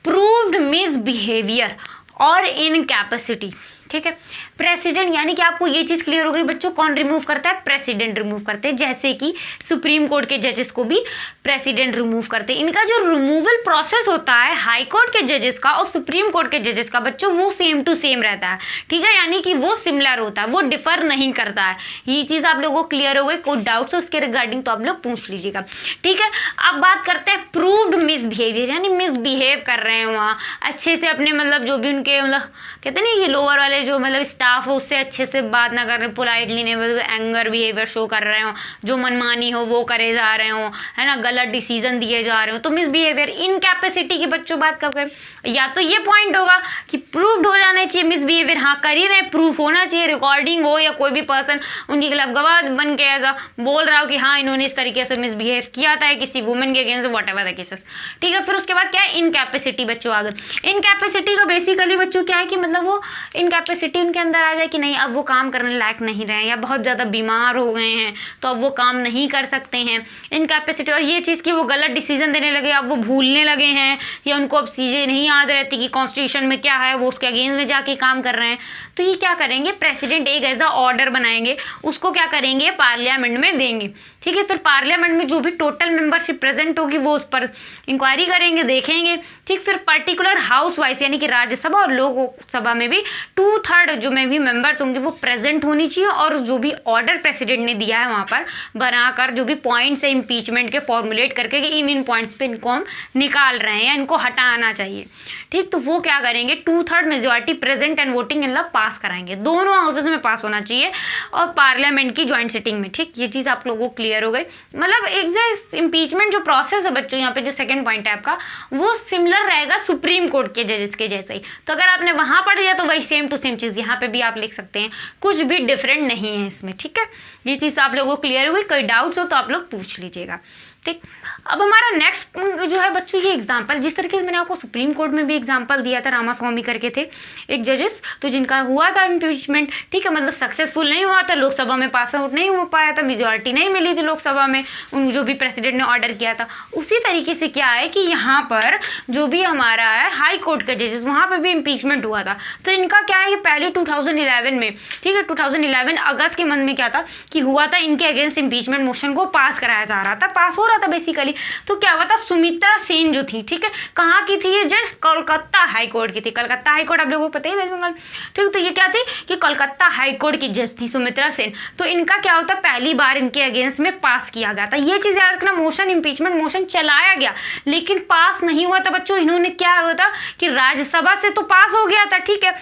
प्रूव्ड मिसबिहेवियर और इनकैपेसिटी, ठीक है। प्रेसिडेंट यानी कि आपको ये चीज़ क्लियर हो गई बच्चों, कौन रिमूव करता है, प्रेसिडेंट रिमूव करते हैं। जैसे कि सुप्रीम कोर्ट के जजेस को भी प्रेसिडेंट रिमूव करते हैं। इनका जो रिमूवल प्रोसेस होता है हाई कोर्ट के जजेस का और सुप्रीम कोर्ट के जजेस का बच्चों, वो सेम टू सेम रहता है, ठीक है, यानी कि वो सिमिलर होता है, वो डिफर नहीं करता है। ये चीज़ आप लोगों को क्लियर हो गई। कोई डाउट्स हो उसके रिगार्डिंग तो आप लोग पूछ लीजिएगा, ठीक है। अब बात करते हैं प्रूव्ड मिसबिहेवियर, यानी मिसबिहेव कर रहे हैं वहाँ अच्छे से अपने, मतलब जो भी उनके मतलब कहते हैं ना, ये लोअर वाले जो मतलब स्टाफ हो उससे अच्छे से बात ना कर रहे, पोलाइटली नहीं, मतलब एंगर बिहेवियर शो कर रहे हो, जो मनमानी हो वो करे जा रहे हो, है ना, गलत डिसीजन दिए जा रहे हो, तो मिसबिहेवियर। इनकैपेसिटी की बच्चों बात कब करें, या तो ये पॉइंट होगा कि प्रूव्ड हो जाना चाहिए मिसबिहेवियर, हाँ कर ही रहे, प्रूफ होना चाहिए, रिकॉर्डिंग हो या कोई भी पर्सन उनके खिलाफ गवाह बन के ऐसा बोल रहा हो कि हाँ इन्होंने इस तरीके से मिसबिहेव किया था किसी वुमेन के against, what ever the cases, ठीक है। फिर उसके बाद क्या है, इनकैपेसिटी बच्चों आ गए। इनकैपेसिटी का बेसिकली बच्चों क्या है कि मतलब वो इनकैपेसिटी उनके अंदर आ जाए कि नहीं अब वो काम करने लायक नहीं रहे, या बहुत ज़्यादा बीमार हो गए हैं तो अब वो काम नहीं कर सकते हैं, इनकैपेसिटी। और ये चीज़ कि वो गलत डिसीजन देने लगे, अब वो भूलने लगे हैं, या उनको अब चीज़ें नहीं याद रहती कि कॉन्स्टिट्यूशन में क्या है, वो उसके अगेंस्ट में जाके काम कर रहे हैं। तो ये क्या करेंगे, प्रेसिडेंट एक ऐसा ऑर्डर बनाएंगे, उसको क्या करेंगे पार्लियामेंट में देंगे, ठीक है। फिर पार्लियामेंट में जो भी टोटल मेंबरशिप प्रेजेंट होगी वो उस पर इंक्वायरी करेंगे, देखेंगे, ठीक। फिर पर्टिकुलर हाउस वाइज यानी कि राज्यसभा और लोकसभा में भी 2/3 जो में भी मेंबर्स होंगे वो प्रेजेंट होनी चाहिए, और जो भी ऑर्डर प्रेसिडेंट ने दिया है वहाँ पर बनाकर जो भी पॉइंट्स है इम्पीचमेंट के फॉर्मुलेट करके कि इन पॉइंट्स पे इनको हम निकाल रहे हैं या इनको हटाना चाहिए, ठीक। तो वो क्या करेंगे, 2/3 मेजॉरिटी प्रेजेंट एंड वोटिंग इन पास कराएंगे, दोनों हाउसेज में पास होना चाहिए और पार्लियामेंट की ज्वाइंट सिटिंग में, ठीक। ये चीज़ आप लोगों को क्लियर हो गई। मतलब एग्जैक्ट इम्पीचमेंट जो प्रोसेस है बच्चों, यहाँ पे जो सेकंड पॉइंट है आपका, वो सिमिलर रहेगा सुप्रीम कोर्ट के जजेस के जैसे ही। तो अगर आपने वहाँ पढ़ लिया तो वही सेम टू सेम चीज़ यहाँ पे भी आप लिख सकते हैं, कुछ भी डिफरेंट नहीं है इसमें, ठीक है। ये चीज़ आप लोगों को क्लियर हो गई। कोई डाउट्स हो तो आप लोग पूछ लीजिएगा, ठीक। अब हमारा नेक्स्ट जो है बच्चों ये एग्जाम्पल, जिस तरीके से मैंने आपको सुप्रीम कोर्ट में भी एग्जाम्पल दिया था, रामास्वामी करके थे एक जजेस, तो जिनका हुआ था इम्पीचमेंट, ठीक है, मतलब सक्सेसफुल नहीं हुआ था, लोकसभा में पास आउट नहीं हो पाया था, मेजॉरिटी नहीं मिली थी लोकसभा में उन जो भी प्रेसिडेंट ने ऑर्डर किया था। उसी तरीके से क्या है कि यहाँ पर जो भी हमारा है हाई कोर्ट के जजेस, वहाँ पर भी इम्पीचमेंट हुआ था। तो इनका क्या है, ये पहले 2011 में, ठीक है, 2011 अगस्त के मंथ में क्या था कि हुआ था, इनके अगेंस्ट इम्पीचमेंट मोशन को पास कराया जा रहा था, पास हो रहा था बेसिकली। तो क्या हुआ था, सुमित्रा सेन जो थी, ठीक है, कहाँ की थी ये जज, कोलकाता हाई कोर्ट की थी। कलकत्ता हाई कोर्ट आप लोगों को पता ही वेस्ट बंगाल, ठीक। तो ये क्या थी कि कोलकाता हाई कोर्ट की जज थी सुमित्रा सेन। तो इनका क्या होता, पहली बार इनके अगेंस्ट में पास किया गया था। ये चीज़ याद रखना, मोशन इम्पीचमेंट मोशन चलाया गया लेकिन पास नहीं हुआ था बच्चों। इन्होंने क्या हुआ था कि राज्यसभा से तो पास हो गया था, ठीक है,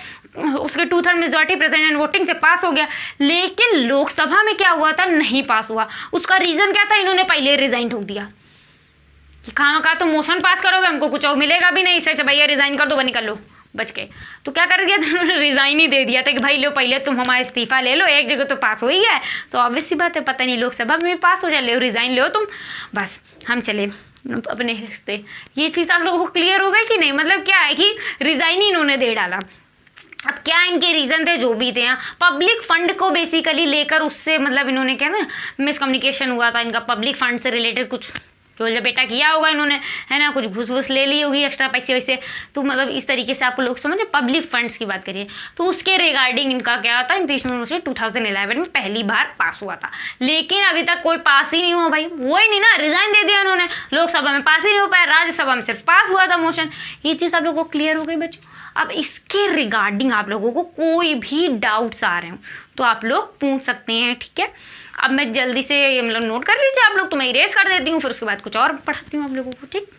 उसके 2/3 मेजॉरिटी प्रेजेंट एंड वोटिंग से पास हो गया, लेकिन लोकसभा में क्या हुआ था, नहीं पास हुआ। उसका रीजन क्या था, इन्होंने पहले रिजाइन ठोक दिया कि खामा का तो मोशन पास करोगे, हमको कुछ और मिलेगा भी नहीं, इससे अच्छा भैया रिजाइन कर दो, बनी कर लो, बच गए। तो क्या कर दिया था, उन्होंने रिज़ाइन ही दे दिया था कि भाई लो पहले तुम हमारा इस्तीफा ले लो, एक जगह तो पास हो ही है, तो ऑब्वियस सी बात है पता नहीं लोकसभा में पास हो जाए, ले रिज़ाइन लो तुम, बस हम चले अपने हिस्से। ये चीज़ आप लोगों को क्लियर हो गई कि नहीं? मतलब क्या है कि रिज़ाइन ही इन्होंने दे डाला। अब क्या इनके रीज़न थे जो भी थे, पब्लिक फंड को बेसिकली लेकर उससे मतलब इन्होंने क्या ना मिसकम्युनिकेशन हुआ था इनका, पब्लिक फंड से रिलेटेड कुछ जो बेटा किया होगा इन्होंने, है ना, कुछ घूस वूस ले ली होगी एक्स्ट्रा पैसे वैसे, तो मतलब इस तरीके से आपको लोग समझे, पब्लिक फंड्स की बात करिए। तो उसके रिगार्डिंग इनका क्या था, इम्पीचमेंट मोशन 2011 में पहली बार पास हुआ था, लेकिन अभी तक कोई पास ही नहीं हुआ भाई, वो ही नहीं ना, रिजाइन दे दिया उन्होंने, लोकसभा में पास ही नहीं हो पाया, राज्यसभा में सिर्फ पास हुआ था मोशन। ये चीज़ आप लोगों को क्लियर हो गई बच्चों? अब इसके रिगार्डिंग आप लोगों को कोई भी डाउट्स आ रहे हो तो आप लोग पूछ सकते हैं, ठीक है? अब मैं जल्दी से ये मतलब नोट कर लीजिए आप लोग, तो मैं इरेज कर देती हूँ, फिर उसके बाद कुछ और पढ़ाती हूँ आप लोगों को, ठीक?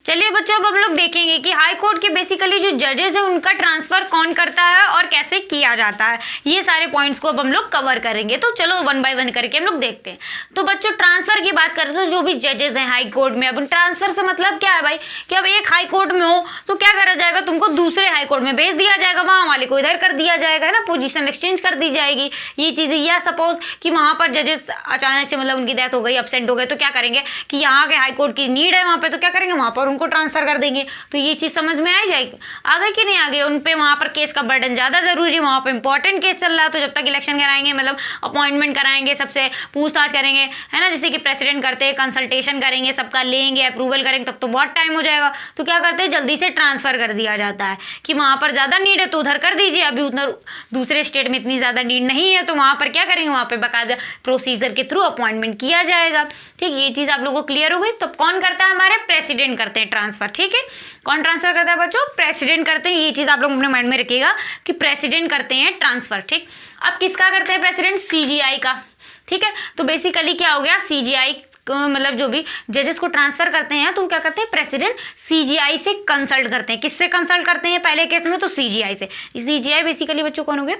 चलिए बच्चों, अब हम लोग देखेंगे कि हाई कोर्ट के बेसिकली जो जजेस हैं उनका ट्रांसफर कौन करता है और कैसे किया जाता है, ये सारे पॉइंट्स को अब हम लोग कवर करेंगे। तो चलो 1 बाय 1 करके हम लोग देखते हैं। तो बच्चों ट्रांसफर की बात करें तो जो भी जजेस हैं हाई कोर्ट में, अब ट्रांसफर से मतलब क्या है भाई कि अब एक हाई कोर्ट में हो तो क्या करा जाएगा, तुमको दूसरे हाई कोर्ट में भेज दिया जाएगा, वहाँ वाले को इधर कर दिया जाएगा, है ना, पोजीशन एक्सचेंज कर दी जाएगी, ये चीज़ें। या सपोज कि वहाँ पर जजेस अचानक से मतलब उनकी डेथ हो गई, एब्सेंट हो गए, तो क्या करेंगे कि यहाँ के हाई कोर्ट की नीड है वहाँ पे, तो क्या करेंगे वहाँ पर उनको ट्रांसफर कर देंगे। तो ये चीज समझ में आ जाएगी, आ गई कि नहीं आ गई? उन पे वहां पर केस का बर्डन ज्यादा जरूरी है, वहां पे इंपॉर्टेंट केस चल रहा है, तो जब तक इलेक्शन कराएंगे मतलब अपॉइंटमेंट कराएंगे, सबसे पूछताछ करेंगे, है ना, जैसे कि प्रेसिडेंट करते हैं, कंसल्टेशन करेंगे, सबका लेंगे, अप्रूवल करेंगे, तब तो बहुत टाइम हो जाएगा। तो क्या करते हैं, जल्दी से ट्रांसफर कर दिया जाता है कि वहां पर ज्यादा नीड है तो उधर कर दीजिए, अभी उधर दूसरे स्टेट में इतनी ज्यादा नीड नहीं है, तो वहां पर क्या करेंगे, वहां पर बाकायदा प्रोसीजर के थ्रू अपॉइंटमेंट किया जाएगा, ठीक? ये चीज आप लोगों को क्लियर हो गई? तो कौन करता है, हमारे प्रेसिडेंट करते हैं ट्रांसफर, ठीक है? कौन ट्रांसफर करता है बच्चों? प्रेसिडेंट करते हैं। ये चीज आप लोग अपने माइंड में रखिएगा कि प्रेसिडेंट करते हैं ट्रांसफर, ठीक? अब किसका करते हैं प्रेसिडेंट? सीजीआई का, ठीक है? तो बेसिकली क्या हो गया, सीजीआई मतलब जो भी जजेस को ट्रांसफर करते हैं तो क्या करते हैं, प्रेसिडेंट सीजीआई से कंसल्ट करते हैं। किससे कंसल्ट करते हैं पहले केस में? तो सीजीआई से। सीजीआई बेसिकली बच्चों कौन हो गया,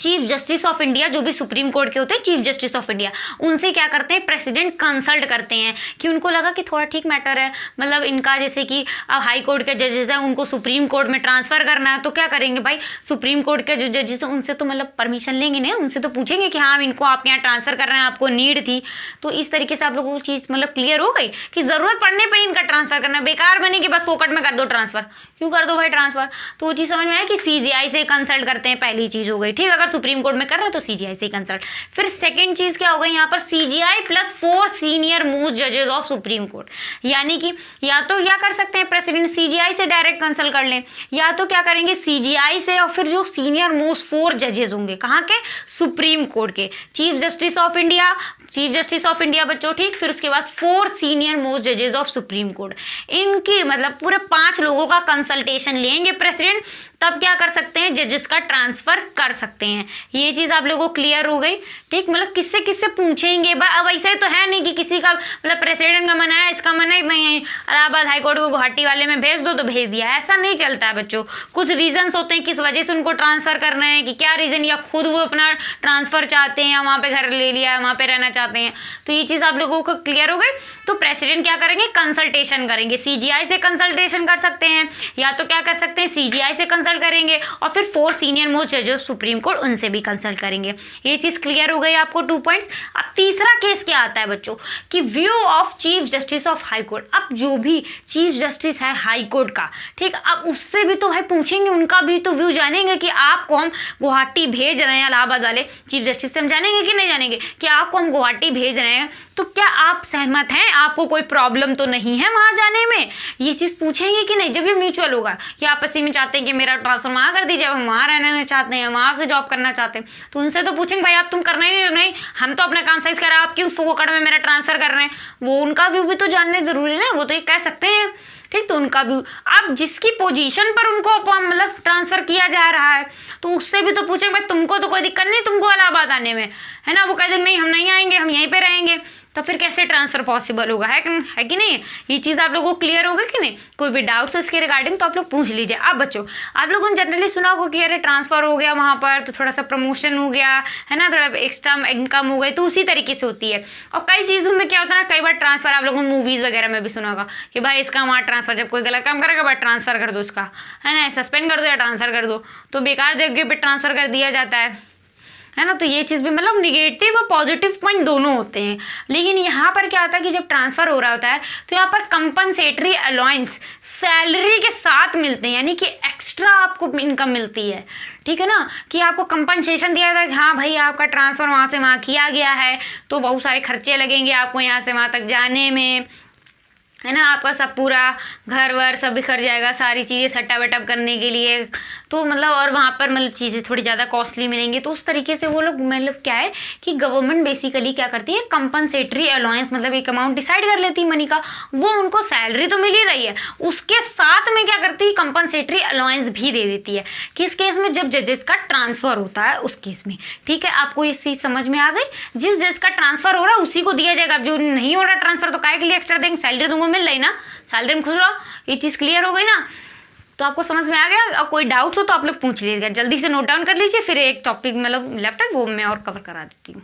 चीफ जस्टिस ऑफ इंडिया, जो भी सुप्रीम कोर्ट के होते हैं चीफ जस्टिस ऑफ इंडिया, उनसे क्या करते हैं, प्रेसिडेंट कंसल्ट करते हैं कि उनको लगा कि थोड़ा ठीक मैटर है, मतलब इनका जैसे कि हाई कोर्ट के जजेस हैं उनको सुप्रीम कोर्ट में ट्रांसफर करना है, तो क्या करेंगे भाई, सुप्रीम कोर्ट के जो जजेस हैं उनसे तो मतलब परमिशन लेंगे नहीं, उनसे तो पूछेंगे कि हाँ इनको आपके यहाँ ट्रांसफर करना है, आपको नीड थी। तो इस तरीके से आप लोगों को चीज़ मतलब क्लियर हो गई कि जरूरत पड़ने पर इनका ट्रांसफर करना, बेकार बने कि बस फोकट में कर दो ट्रांसफर, क्यों कर दो भाई ट्रांसफर? तो वो चीज़ समझ में आया कि सीजीआई से कंसल्ट करते हैं, पहली चीज़ हो गई, ठीक? अगर सुप्रीम कोर्ट में कर रहे तो सीजीआई से कंसल्ट। फिर सेकंड चीज क्या हो गई यहाँ पर, सीजीआई प्लस 4 सीनियर मोस्ट जजेस ऑफ सुप्रीम कोर्ट, यानी कि या तो क्या कर सकते हैं प्रेसिडेंट सीजीआई से डायरेक्ट कंसल्ट कर लें, या तो क्या करेंगे सीजीआई से, और फिर जो सीनियर मोस्ट 4 जजेस होंगे कहाँ के, सुप्रीम कोर्ट के, chief justice of India, chief justice of India बच्चों, ठीक? फिर उसके बाद 4 सीनियर मोस्ट जजेस ऑफ सुप्रीम कोर्ट, इनकी मतलब पूरे 5 लोगों का कंसल्टेशन लेंगे प्रेसिडेंट, तब क्या कर सकते हैं, जजेस का ट्रांसफर कर सकते हैं। ये चीज आप लोगों को क्लियर हो गई, ठीक? मतलब किससे किससे पूछेंगे, अब ऐसा तो है नहीं कि किसी का मतलब प्रेसिडेंट का मन है, इसका मन है नहीं, इलाहाबाद हाईकोर्ट को गुवाहाटी वाले में भेज दो तो भेज दिया, ऐसा नहीं चलता है बच्चों। कुछ रीजंस होते हैं किस वजह से उनको ट्रांसफर करना है, कि क्या रीजन, या खुद वो अपना ट्रांसफर चाहते हैं या वहाँ पे घर ले लिया है वहाँ पे रहना चाहते हैं, तो ये चीज आप लोगों को क्लियर हो गई। तो प्रेसिडेंट क्या करेंगे, कंसल्टेशन करेंगे, सीजीआई से कंसल्टेशन कर सकते हैं, या तो क्या कर सकते हैं सीजीआई से कंसल्ट करेंगे, और फिर 4 सीनियर मोस्ट जजेस सुप्रीम कोर्ट, उनसे भी कंसल्ट करेंगे। ये चीज क्लियर हो गई आपको, 2 पॉइंट्स। अब तीसरा केस क्या आता है बच्चों, कि view of chief justice of high court. अब जो भी चीफ जस्टिस है हाई कोर्ट का, ठीक, अब उससे भी तो भाई पूछेंगे, उनका भी तो व्यू जानेंगे कि आपको हम गुवाहाटी भेज रहे हैं, इलाहाबाद वाले चीफ जस्टिस से हम जानेंगे कि नहीं जानेंगे कि आपको हम गुवाहाटी भेज रहे हैं, तो क्या आप सहमत हैं, आपको कोई प्रॉब्लम तो नहीं है वहां जाने में, ये चीज पूछेंगे कि नहीं। जब ये म्यूचुअल होगा कि आपसी में चाहते हैं कि मेरा ट्रांसफर वहां कर दीजिए, हम वहां रहना चाहते हैं, वहां से जॉब करना चाहते हैं, तो उनसे तो पूछेंगे भाई आप तुम करना ही नहीं, हम तो अपना काम सही कर रहे हैं, आप क्यों फोकट में मेरा ट्रांसफर कर रहे हैं, वो उनका व्यू भी तो जानने जरूरी है, वो तो ये कह सकते हैं, ठीक? तो उनका व्यू, अब जिसकी पोजीशन पर उनको मतलब ट्रांसफर किया जा रहा है तो उससे भी तो पूछेंगे भाई तुमको तो कोई दिक्कत नहीं तुमको इलाहाबाद आने में, है ना, वो कह देंगे नहीं हम नहीं आएंगे, हम यहीं पे रहेंगे, तो फिर कैसे ट्रांसफर पॉसिबल होगा, है कि नहीं? ये चीज़ आप लोगों को क्लियर होगा कि नहीं? कोई भी डाउट्स है इसके रिगार्डिंग तो आप लोग पूछ लीजिए। अब बच्चों आप लोगों ने जनरली सुना होगा कि अरे ट्रांसफर हो गया वहाँ पर तो थोड़ा सा प्रमोशन हो गया, है ना, थोड़ा एक्स्ट्रा इनकम हो गई, तो उसी तरीके से होती है। और कई चीज़ों में क्या होता है ना, कई बार ट्रांसफर आप लोगों ने मूवीज़ वगैरह में भी सुना होगा कि भाई इसका वहाँ ट्रांसफर, जब कोई गलत काम करेगा बट ट्रांसफर कर दो इसका, है ना, सस्पेंड कर दो या ट्रांसफर कर दो, तो बेकार जगह पे ट्रांसफर कर दिया जाता है ना। तो ये चीज़ भी मतलब निगेटिव और पॉजिटिव पॉइंट दोनों होते हैं। लेकिन यहाँ पर क्या होता है कि जब ट्रांसफ़र हो रहा होता है तो यहाँ पर कंपनसेटरी अलाउंस सैलरी के साथ मिलते हैं, यानी कि एक्स्ट्रा आपको इनकम मिलती है, ठीक है ना, कि आपको कंपनसेशन दिया जाता है कि हाँ भाई आपका ट्रांसफ़र वहाँ से वहाँ किया गया है तो बहुत सारे खर्चे लगेंगे आपको यहाँ से वहाँ तक जाने में, है ना, आपका सब पूरा घर वर सब बिखर जाएगा, सारी चीज़ें सट्टा वटअप करने के लिए, तो मतलब और वहाँ पर मतलब चीज़ें थोड़ी ज़्यादा कॉस्टली मिलेंगी। तो उस तरीके से वो लोग मतलब क्या है कि गवर्नमेंट बेसिकली क्या करती है, कंपनसेटरी अलाउंस मतलब एक अमाउंट डिसाइड कर लेती है मनी का, वो उनको सैलरी तो मिल ही रही है, उसके साथ में क्या करती है कंपनसेटरी अलाउंस भी दे देती है। किस केस में? जब जजेस का ट्रांसफ़र होता है उस केस में, ठीक है। आपको ये चीज़ समझ में आ गई? जिस जज का ट्रांसफ़र हो रहा है उसी को दिया जाएगा, जो नहीं हो रहा ट्रांसफ़र तो काहे के लिए एक्स्ट्रा देंगे, सैलरी तुमको मिल रही ना, सैलरी में खुश रहो। ये चीज़ क्लियर हो गई ना? तो आपको समझ में आ गया? और कोई डाउट्स हो तो आप लोग पूछ लीजिएगा, जल्दी से नोट डाउन कर लीजिए, फिर एक टॉपिक मतलब लेफ्ट है वो मैं और कवर करा देती हूँ।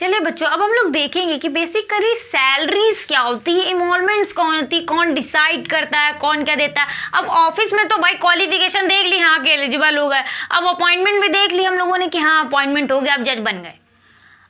चलिए बच्चों अब हम लोग देखेंगे कि बेसिकली सैलरीज क्या होती है, इमोलमेंट्स कौन होती है, कौन डिसाइड करता है, कौन क्या देता है। अब ऑफिस में तो भाई क्वालिफिकेशन देख ली, हाँ कि एलिजिबल हो गए, अब अपॉइंटमेंट भी देख ली हम लोगों ने कि हाँ अपॉइंटमेंट हो गया, अब जज बन गए।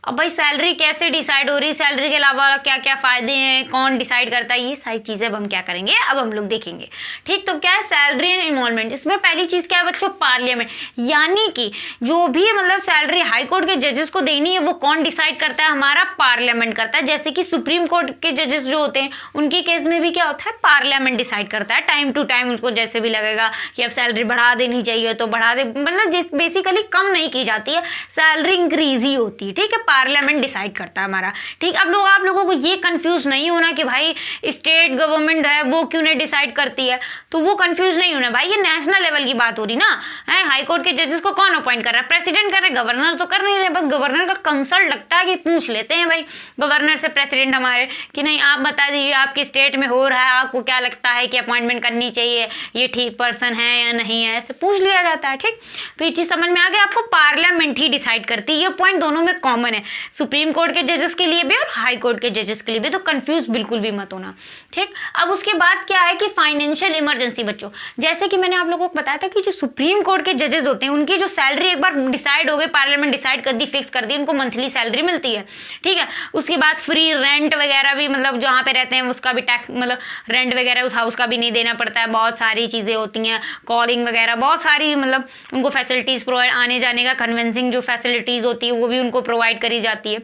अब भाई सैलरी कैसे डिसाइड हो रही है, सैलरी के अलावा क्या क्या फ़ायदे हैं, कौन डिसाइड करता है, ये सारी चीज़ें अब हम क्या करेंगे, अब हम लोग देखेंगे, ठीक। तो क्या है सैलरी एंड इन्वॉल्वमेंट, इसमें पहली चीज़ क्या है बच्चों, पार्लियामेंट, यानी कि जो भी मतलब सैलरी हाई कोर्ट के जजेस को देनी है वो कौन डिसाइड करता है, हमारा पार्लियामेंट करता है। जैसे कि सुप्रीम कोर्ट के जजेस जो होते हैं उनके केस में भी क्या होता है, पार्लियामेंट डिसाइड करता है, टाइम टू टाइम उनको जैसे भी लगेगा कि अब सैलरी बढ़ा देनी चाहिए तो बढ़ा दे, मतलब बेसिकली कम नहीं की जाती है, सैलरी इंक्रीज ही होती है, ठीक है, पार्लियामेंट डिसाइड करता है हमारा, ठीक। अब लोग आप लोगों को ये कंफ्यूज नहीं होना कि भाई स्टेट गवर्नमेंट है वो क्यों नहीं डिसाइड करती है, तो वो कंफ्यूज नहीं होना भाई, ये नेशनल लेवल की बात हो रही ना, है। हाई कोर्ट के जजेस को कौन अपॉइंट कर रहा है, प्रेसिडेंट कर रहे हैं, गवर्नर तो कर नहीं रहे, बस गवर्नर का कंसल्ट लगता है कि पूछ लेते हैं भाई गवर्नर से प्रेसिडेंट हमारे कि नहीं आप बता दीजिए आपके स्टेट में हो रहा है, आपको क्या लगता है कि अपॉइंटमेंट करनी चाहिए, ये ठीक पर्सन है या नहीं है, ऐसे पूछ लिया जाता है, ठीक। तो ये चीज़ समझ में आ गया आपको, पार्लियामेंट ही डिसाइड करती है, ये पॉइंट दोनों में कॉमन है, सुप्रीम कोर्ट के जजेस के लिए भी और हाई कोर्ट के जजेस के लिए भी, तो कंफ्यूज बिल्कुल भी मत होना, ठीक। अब उसके बाद क्या है कि फाइनेंशियल इमरजेंसी बच्चों, जैसे कि मैंने आप लोगों को बताया था कि जो सुप्रीम कोर्ट के जजेस होते हैं उनकी जो सैलरी एक बार डिसाइड हो गई, पार्लियामेंट डिसाइड कर दी, फिक्स कर दी, उनको मंथली सैलरी मिलती है, ठीक है। उसके बाद फ्री रेंट वगैरह भी, मतलब जहाँ पे रहते हैं उसका भी टैक्स, मतलब रेंट वगैरह उस हाउस का भी नहीं देना पड़ता है, बहुत सारी चीज़ें होती हैं, कॉलिंग वगैरह बहुत सारी मतलब उनको फैसिलिटीज़ प्रोवाइड, आने जाने का कन्वेंसिंग जो फैसिलिटीज़ होती है वो भी उनको प्रोवाइड करी जाती है।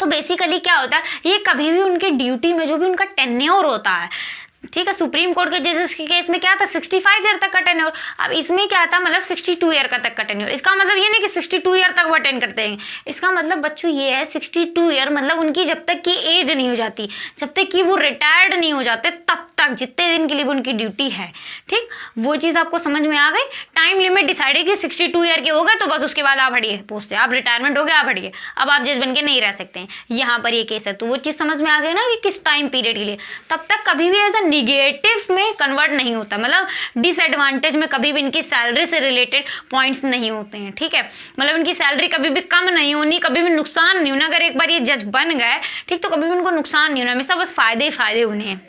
तो बेसिकली क्या होता है, ये कभी भी उनके ड्यूटी में जो भी उनका टेन्योर होता है, ठीक है, सुप्रीम कोर्ट के जजेस के केस में क्या था 65 ईयर तक का टेन्योर, अब इसमें क्या था मतलब 62 ईयर का तक का टेन्योर। इसका मतलब ये नहीं कि 62 ईयर तक वो अटेंड करते हैं, इसका मतलब बच्चों ये है 62 ईयर मतलब उनकी जब तक की एज नहीं हो जाती, जब तक कि वो रिटायर्ड नहीं हो जाते तब तक जितने दिन के लिए उनकी ड्यूटी है, ठीक। वो चीज़ आपको समझ में आ गई। टाइम लिमिट डिसाइड है कि 62 ईयर के हो गए तो बस उसके बाद आप हटिए पोस्ट से, आप रिटायरमेंट हो गया आप हटिए, अब आप जज बन के नहीं रह सकते हैं, यहाँ पर ये केस है। तो वो चीज़ समझ में आ गई ना कि किस टाइम पीरियड के लिए, तब तक कभी भी ऐसा निगेटिव में कन्वर्ट नहीं होता, मतलब डिसएडवांटेज में कभी भी इनकी सैलरी से रिलेटेड पॉइंट्स नहीं होते हैं, ठीक है। मतलब इनकी सैलरी कभी भी कम नहीं होनी, कभी भी नुकसान नहीं होना, अगर एक बार ये जज बन गए, ठीक, तो कभी भी उनको नुकसान नहीं होना, हमेशा बस फायदे ही फायदे होने हैं,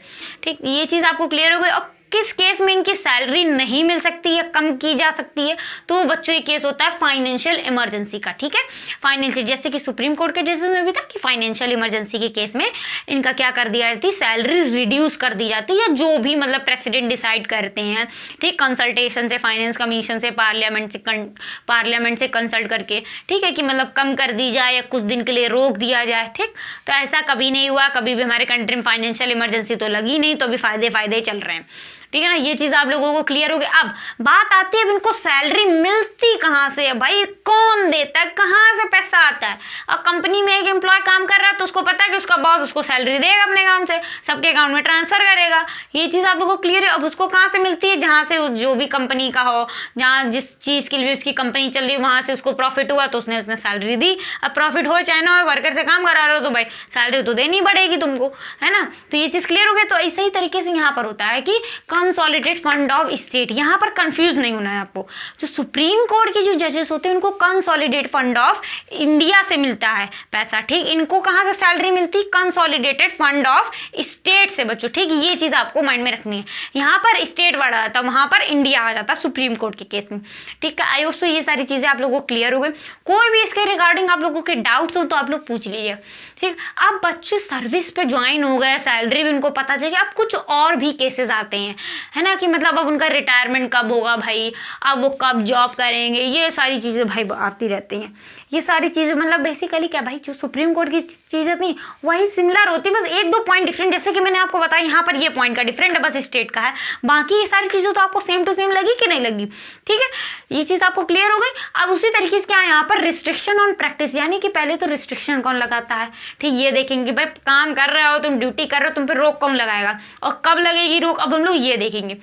ठीक। ये चीज़ आपको क्लियर हो गई। और किस केस में इनकी सैलरी नहीं मिल सकती है, कम की जा सकती है, तो बच्चों ये केस होता है फाइनेंशियल इमरजेंसी का, ठीक है। फाइनेंशियल, जैसे कि सुप्रीम कोर्ट के जजेस में भी था कि फाइनेंशियल इमरजेंसी के केस में इनका क्या कर दिया जाती है, सैलरी रिड्यूस कर दी जाती है, या जो भी मतलब प्रेसिडेंट डिसाइड करते हैं, ठीक, कंसल्टेशन से, फाइनेंस कमीशन से, पार्लियामेंट से कंसल्ट करके, ठीक है, कि मतलब कम कर दी जाए या कुछ दिन के लिए रोक दिया जाए, ठीक। तो ऐसा कभी नहीं हुआ, कभी भी हमारे कंट्री में फाइनेंशियल इमरजेंसी तो लगी नहीं, तो अभी फायदे चल रहे हैं, ठीक है ना, ये चीज़ आप लोगों को क्लियर हो गई। अब बात आती है अब इनको सैलरी मिलती कहाँ से है भाई, कौन देता है, कहाँ से पैसा आता है। अब कंपनी में एक एम्प्लॉय काम कर रहा है तो उसको पता है कि उसका बॉस उसको सैलरी देगा अपने अकाउंट से, सबके अकाउंट में ट्रांसफर करेगा, ये चीज़ आप लोगों को क्लियर है। अब उसको कहाँ से मिलती है, जहाँ से जो भी कंपनी का हो, जहाँ जिस चीज़ के लिए उसकी कंपनी चल रही है वहाँ से उसको प्रॉफिट हुआ तो उसने सैलरी दी। अब प्रॉफिट हो चाहे ना हो, वर्कर से काम करा रहे हो तो भाई सैलरी तो देनी पड़ेगी तुमको, है ना। तो ये चीज़ क्लियर हो गई। तो ऐसे ही तरीके से यहाँ पर होता है कि कंसोलिडेटेड फंड ऑफ स्टेट, यहाँ पर कंफ्यूज नहीं होना है आपको। जो सुप्रीम कोर्ट के जो जजेस होते हैं उनको कंसोलिडेटेड फंड ऑफ इंडिया से मिलता है पैसा, ठीक। इनको कहाँ से सैलरी मिलती, कंसोलिडेटेड फंड ऑफ स्टेट से बच्चों, ठीक। ये चीज़ आपको माइंड में रखनी है। यहाँ पर स्टेट वर्ड आ जाता, वहाँ पर इंडिया आ जाता सुप्रीम कोर्ट के केस में, ठीक है। आई होप सो ये सारी चीज़ें आप लोगों को क्लियर हो गई। कोई भी इसके रिगार्डिंग आप लोगों के डाउट्स हो तो आप लोग पूछ लीजिए, ठीक। अब बच्चों सर्विस पे ज्वाइन हो गए, सैलरी भी उनको पता चले। अब कुछ और भी केसेस आते हैं, है ना, कि मतलब अब उनका रिटायरमेंट कब होगा भाई, अब वो कब जॉब करेंगे, ये सारी चीज़ें भाई आती रहती हैं। ये सारी चीज़ें मतलब बेसिकली क्या भाई, जो सुप्रीम कोर्ट की चीज़ें थी वही सिमिलर होती है, बस एक दो पॉइंट डिफरेंट, जैसे कि मैंने आपको बताया यहाँ पर ये पॉइंट का डिफरेंट है, बस स्टेट का है। बाकी ये सारी चीज़ें तो आपको सेम टू सेम लगी कि नहीं लगी, ठीक है। ये चीज़ आपको क्लियर हो गई। अब उसी तरीके से क्या है यहाँ पर रिस्ट्रिक्शन ऑन प्रैक्टिस, यानी कि पहले तो रिस्ट्रिक्शन कौन लगाता है, ठीक। ये देखेंगे भाई काम कर रहे हो तुम, ड्यूटी कर रहे हो, तुम पे रोक कौन लगाएगा और कब लगेगी रोक, अब हम लोग ये देखेंगे।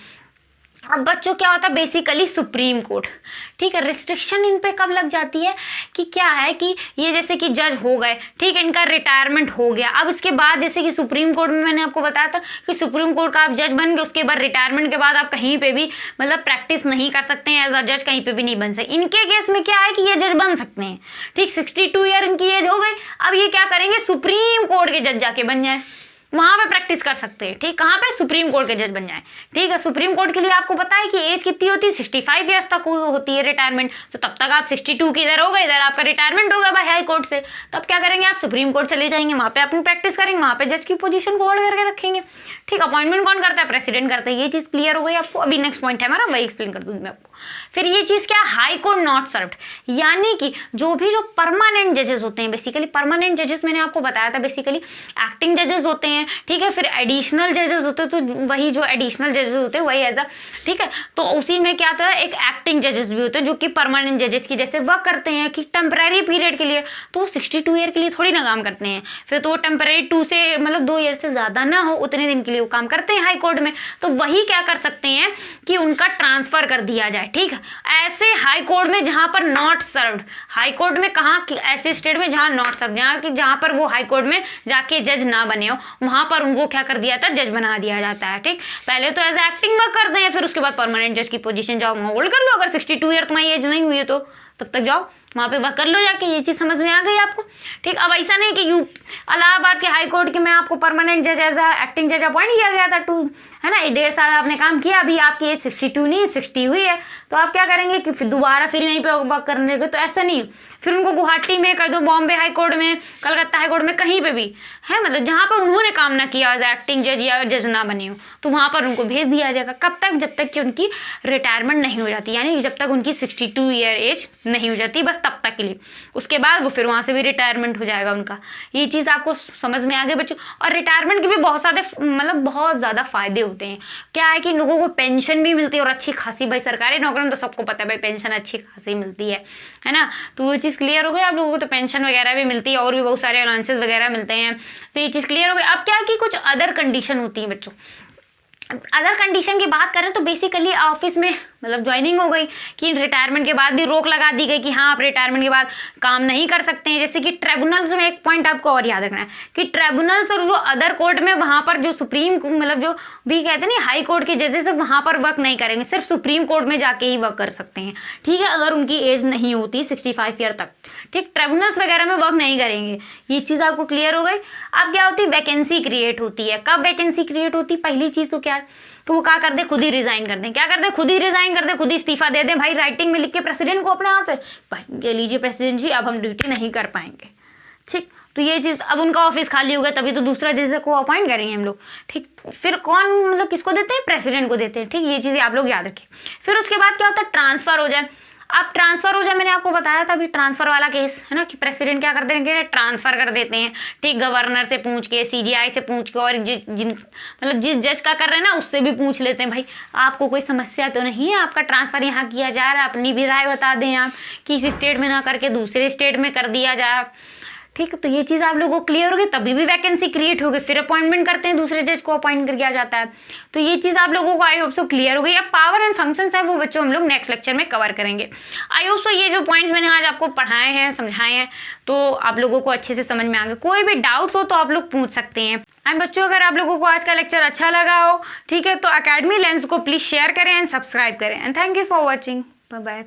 अब बच्चों क्या होता है बेसिकली सुप्रीम कोर्ट, ठीक है। रिस्ट्रिक्शन इन पे कब लग जाती है कि क्या है कि ये जैसे कि जज हो गए, ठीक है, इनका रिटायरमेंट हो गया। अब इसके बाद जैसे कि सुप्रीम कोर्ट में मैंने आपको बताया था कि सुप्रीम कोर्ट का आप जज बन गए, उसके बाद रिटायरमेंट के बाद आप कहीं पे भी मतलब प्रैक्टिस नहीं कर सकते हैं एज अ जज, कहीं पे भी नहीं बन सकते। इनके केस में क्या है कि ये जज बन सकते हैं, ठीक। 62 ईयर इनकी एज हो गई, अब ये क्या करेंगे सुप्रीम कोर्ट के जज जाके बन जाए, वहां पे प्रैक्टिस कर सकते हैं, ठीक। कहाँ पे, सुप्रीम कोर्ट के जज बन जाए, ठीक है। सुप्रीम कोर्ट के लिए आपको पता है कि एज कितनी होती है, 65 ईयर्स तक होती है रिटायरमेंट। तो तब तक आप 62 की इधर हो गए, इधर आपका रिटायरमेंट होगा भाई हाई कोर्ट से, तब क्या करेंगे आप सुप्रीम कोर्ट चले जाएंगे, वहाँ पे अपनी प्रैक्टिस करेंगे, वहाँ पे जज की पोजीशन को होल्ड करके रखेंगे, ठीक। अपॉइंटमेंट कौन करता है, प्रेसिडेंट करता है। ये चीज़ क्लियर हो गई आपको। अभी नेक्स्ट पॉइंट है हमारा, वही एक्सप्लेन कर दूंगी मैं आपको। फिर ये चीज़ क्या, हाई कोर्ट नॉट सर्व्ड, यानी कि जो परमानेंट जजेस होते हैं, बेसिकली परमानेंट जजेस मैंने आपको बताया था बेसिकली एक्टिंग जजेस होते हैं, ठीक है। फिर एडिशनल जजेस होते हैं, तो वही जो एडिशनल जजेस होते हैं वही एज अ, ठीक है। तो उसी में क्या आता है, एक एक्टिंग जजेस भी होते हैं जो कि परमानेंट जजेस की जैसे वर्क करते हैं कि टेम्पररी पीरियड के लिए, तो वो 62 ईयर के लिए थोड़ी ना काम करते हैं, फिर तो वो टेम्पररी 2 से मतलब 2 ईयर से ज़्यादा ना हो उतने दिन के लिए वो काम करते हैं हाई कोर्ट में। तो वही क्या कर सकते हैं कि उनका ट्रांसफ़र कर दिया जाए, ठीक है। ऐसे हाई कोर्ट में जहाँ पर नॉट सर्व्ड, हाई कोर्ट में कहाँ, ऐसे स्टेट में जहाँ नॉट सर्व्ड, जहाँ पर वो हाई कोर्ट में जाके जज ना बने हो, वहाँ पर उनको क्या कर दिया था, जज बना दिया जाता है, ठीक। पहले तो एज एक्टिंग वर्क करते हैं, फिर उसके बाद परमानेंट जज की पोजीशन जाओ, वहाँ होल्ड कर लो। अगर 62 ईयर तुम्हारी एज नहीं हुई है तो तब तक जाओ वहाँ पे वर्क कर लो जाके। ये चीज़ समझ में आ गई आपको, ठीक। अब ऐसा नहीं कि इलाहाबाद के हाई कोर्ट के में आपको परमानेंट जज एज एक्टिंग जज अपॉइंट किया गया था, है ना, 1.5 साल आपने काम किया, अभी आपकी एज 62 नहीं 60 हुई है, तो आप क्या करेंगे कि फिर दोबारा फिर यहीं पे वर्क करने देंगे। तो ऐसा नहीं, फिर उनको गुवाहाटी में कह दो, बॉम्बे हाई कोर्ट में, कलकत्ता हाई कोर्ट में, कहीं पर भी है, मतलब जहाँ पर उन्होंने काम ना किया एज एक्टिंग जज या जज ना बने हो, तो वहाँ पर उनको भेज दिया जाएगा। कब तक, जब तक कि उनकी रिटायरमेंट नहीं हो जाती, यानी जब तक उनकी 62 ईयर एज नहीं हो जाती, बस तब तक के लिए। उसके बाद वो फिर वहाँ से भी रिटायरमेंट हो जाएगा उनका। ये चीज़ आपको समझ में आ गई बच्चों। और रिटायरमेंट के भी बहुत ज़्यादा फायदे होते हैं। क्या है कि लोगों को पेंशन भी मिलती है और अच्छी खासी, भाई सरकारी नौकरी में तो सबको पता है भाई पेंशन अच्छी खासी मिलती है ना। तो वो चीज़ क्लियर हो गई आप लोगों को। तो पेंशन वगैरह भी मिलती है और भी बहुत सारे अलाउंसेस वगैरह मिलते हैं। तो ये चीज़ क्लियर हो गई। अब क्या है कि कुछ अदर कंडीशन होती है बच्चों। अदर कंडीशन की बात करें तो बेसिकली ऑफिस में मतलब ज्वाइनिंग हो गई कि रिटायरमेंट के बाद भी रोक लगा दी गई कि हाँ आप रिटायरमेंट के बाद काम नहीं कर सकते हैं। जैसे कि ट्रिब्यूनल्स में एक पॉइंट आपको और याद रखना है कि ट्रिब्यूनल्स और जो अदर कोर्ट में वहाँ पर जो सुप्रीम मतलब जो भी कहते हैं ना हाई कोर्ट के जजेस वहाँ पर वर्क नहीं करेंगे, सिर्फ सुप्रीम कोर्ट में जाके ही वर्क कर सकते हैं, ठीक है, अगर उनकी एज नहीं होती 65 ईयर तक, ठीक। ट्रिब्यूनल्स वगैरह में वर्क नहीं करेंगे। ये चीज़ आपको क्लियर हो गई। अब क्या होती है, वैकेंसी क्रिएट होती है। कब वैकेंसी क्रिएट होती है, पहली चीज़ तो क्या है, तो वो क्या कर दे, खुद ही रिजाइन कर दें। क्या कर दे, खुद ही रिजाइन कर दे, खुद ही इस्तीफा दे दें भाई, राइटिंग में लिख के प्रेसिडेंट को अपने हाथ से, भाई ये लीजिए प्रेसिडेंट जी अब हम ड्यूटी नहीं कर पाएंगे, ठीक। तो ये चीज़, अब उनका ऑफिस खाली हो गया तभी तो दूसरा जैसे को अपॉइंट करेंगे हम लोग, ठीक। फिर कौन मतलब किसको देते हैं, प्रेसिडेंट को देते हैं, ठीक। ये चीज़ें आप लोग याद रखें। फिर उसके बाद क्या होता है, ट्रांसफ़र हो जाए। आप ट्रांसफर हो जाए, मैंने आपको बताया था अभी ट्रांसफर वाला केस है ना, कि प्रेसिडेंट क्या कर देंगे, ट्रांसफर कर देते हैं, ठीक, गवर्नर से पूछ के, सीजीआई से पूछ के, और मतलब जिस जज का कर रहे हैं ना उससे भी पूछ लेते हैं, भाई आपको कोई समस्या तो नहीं है, आपका ट्रांसफर यहाँ किया जा रहा है, अपनी भी राय बता दें आप, कि इस स्टेट में ना करके दूसरे स्टेट में कर दिया जाए, ठीक है। तो ये चीज़ आप लोगों को क्लियर होगी, तभी भी वैकेंसी क्रिएट होगी, फिर अपॉइंटमेंट करते हैं, दूसरे जज को अपॉइंट कर किया जाता है। तो ये चीज़ आप लोगों को आई होप सो क्लियर हो गई। अब पावर एंड फंक्शंस है वो बच्चों हम लोग नेक्स्ट लेक्चर में कवर करेंगे। आई होप सो ये जो पॉइंट्स मैंने आज आपको पढ़ाए हैं, समझाए हैं, तो आप लोगों को अच्छे से समझ में आ गए। कोई भी डाउट्स हो तो आप लोग पूछ सकते हैं। एंड बच्चों अगर आप लोगों को आज का लेक्चर अच्छा लगा हो, ठीक है, तो अकेडमी लेंस को प्लीज़ शेयर करें एंड सब्सक्राइब करें। And thank you for watching. Bye bye.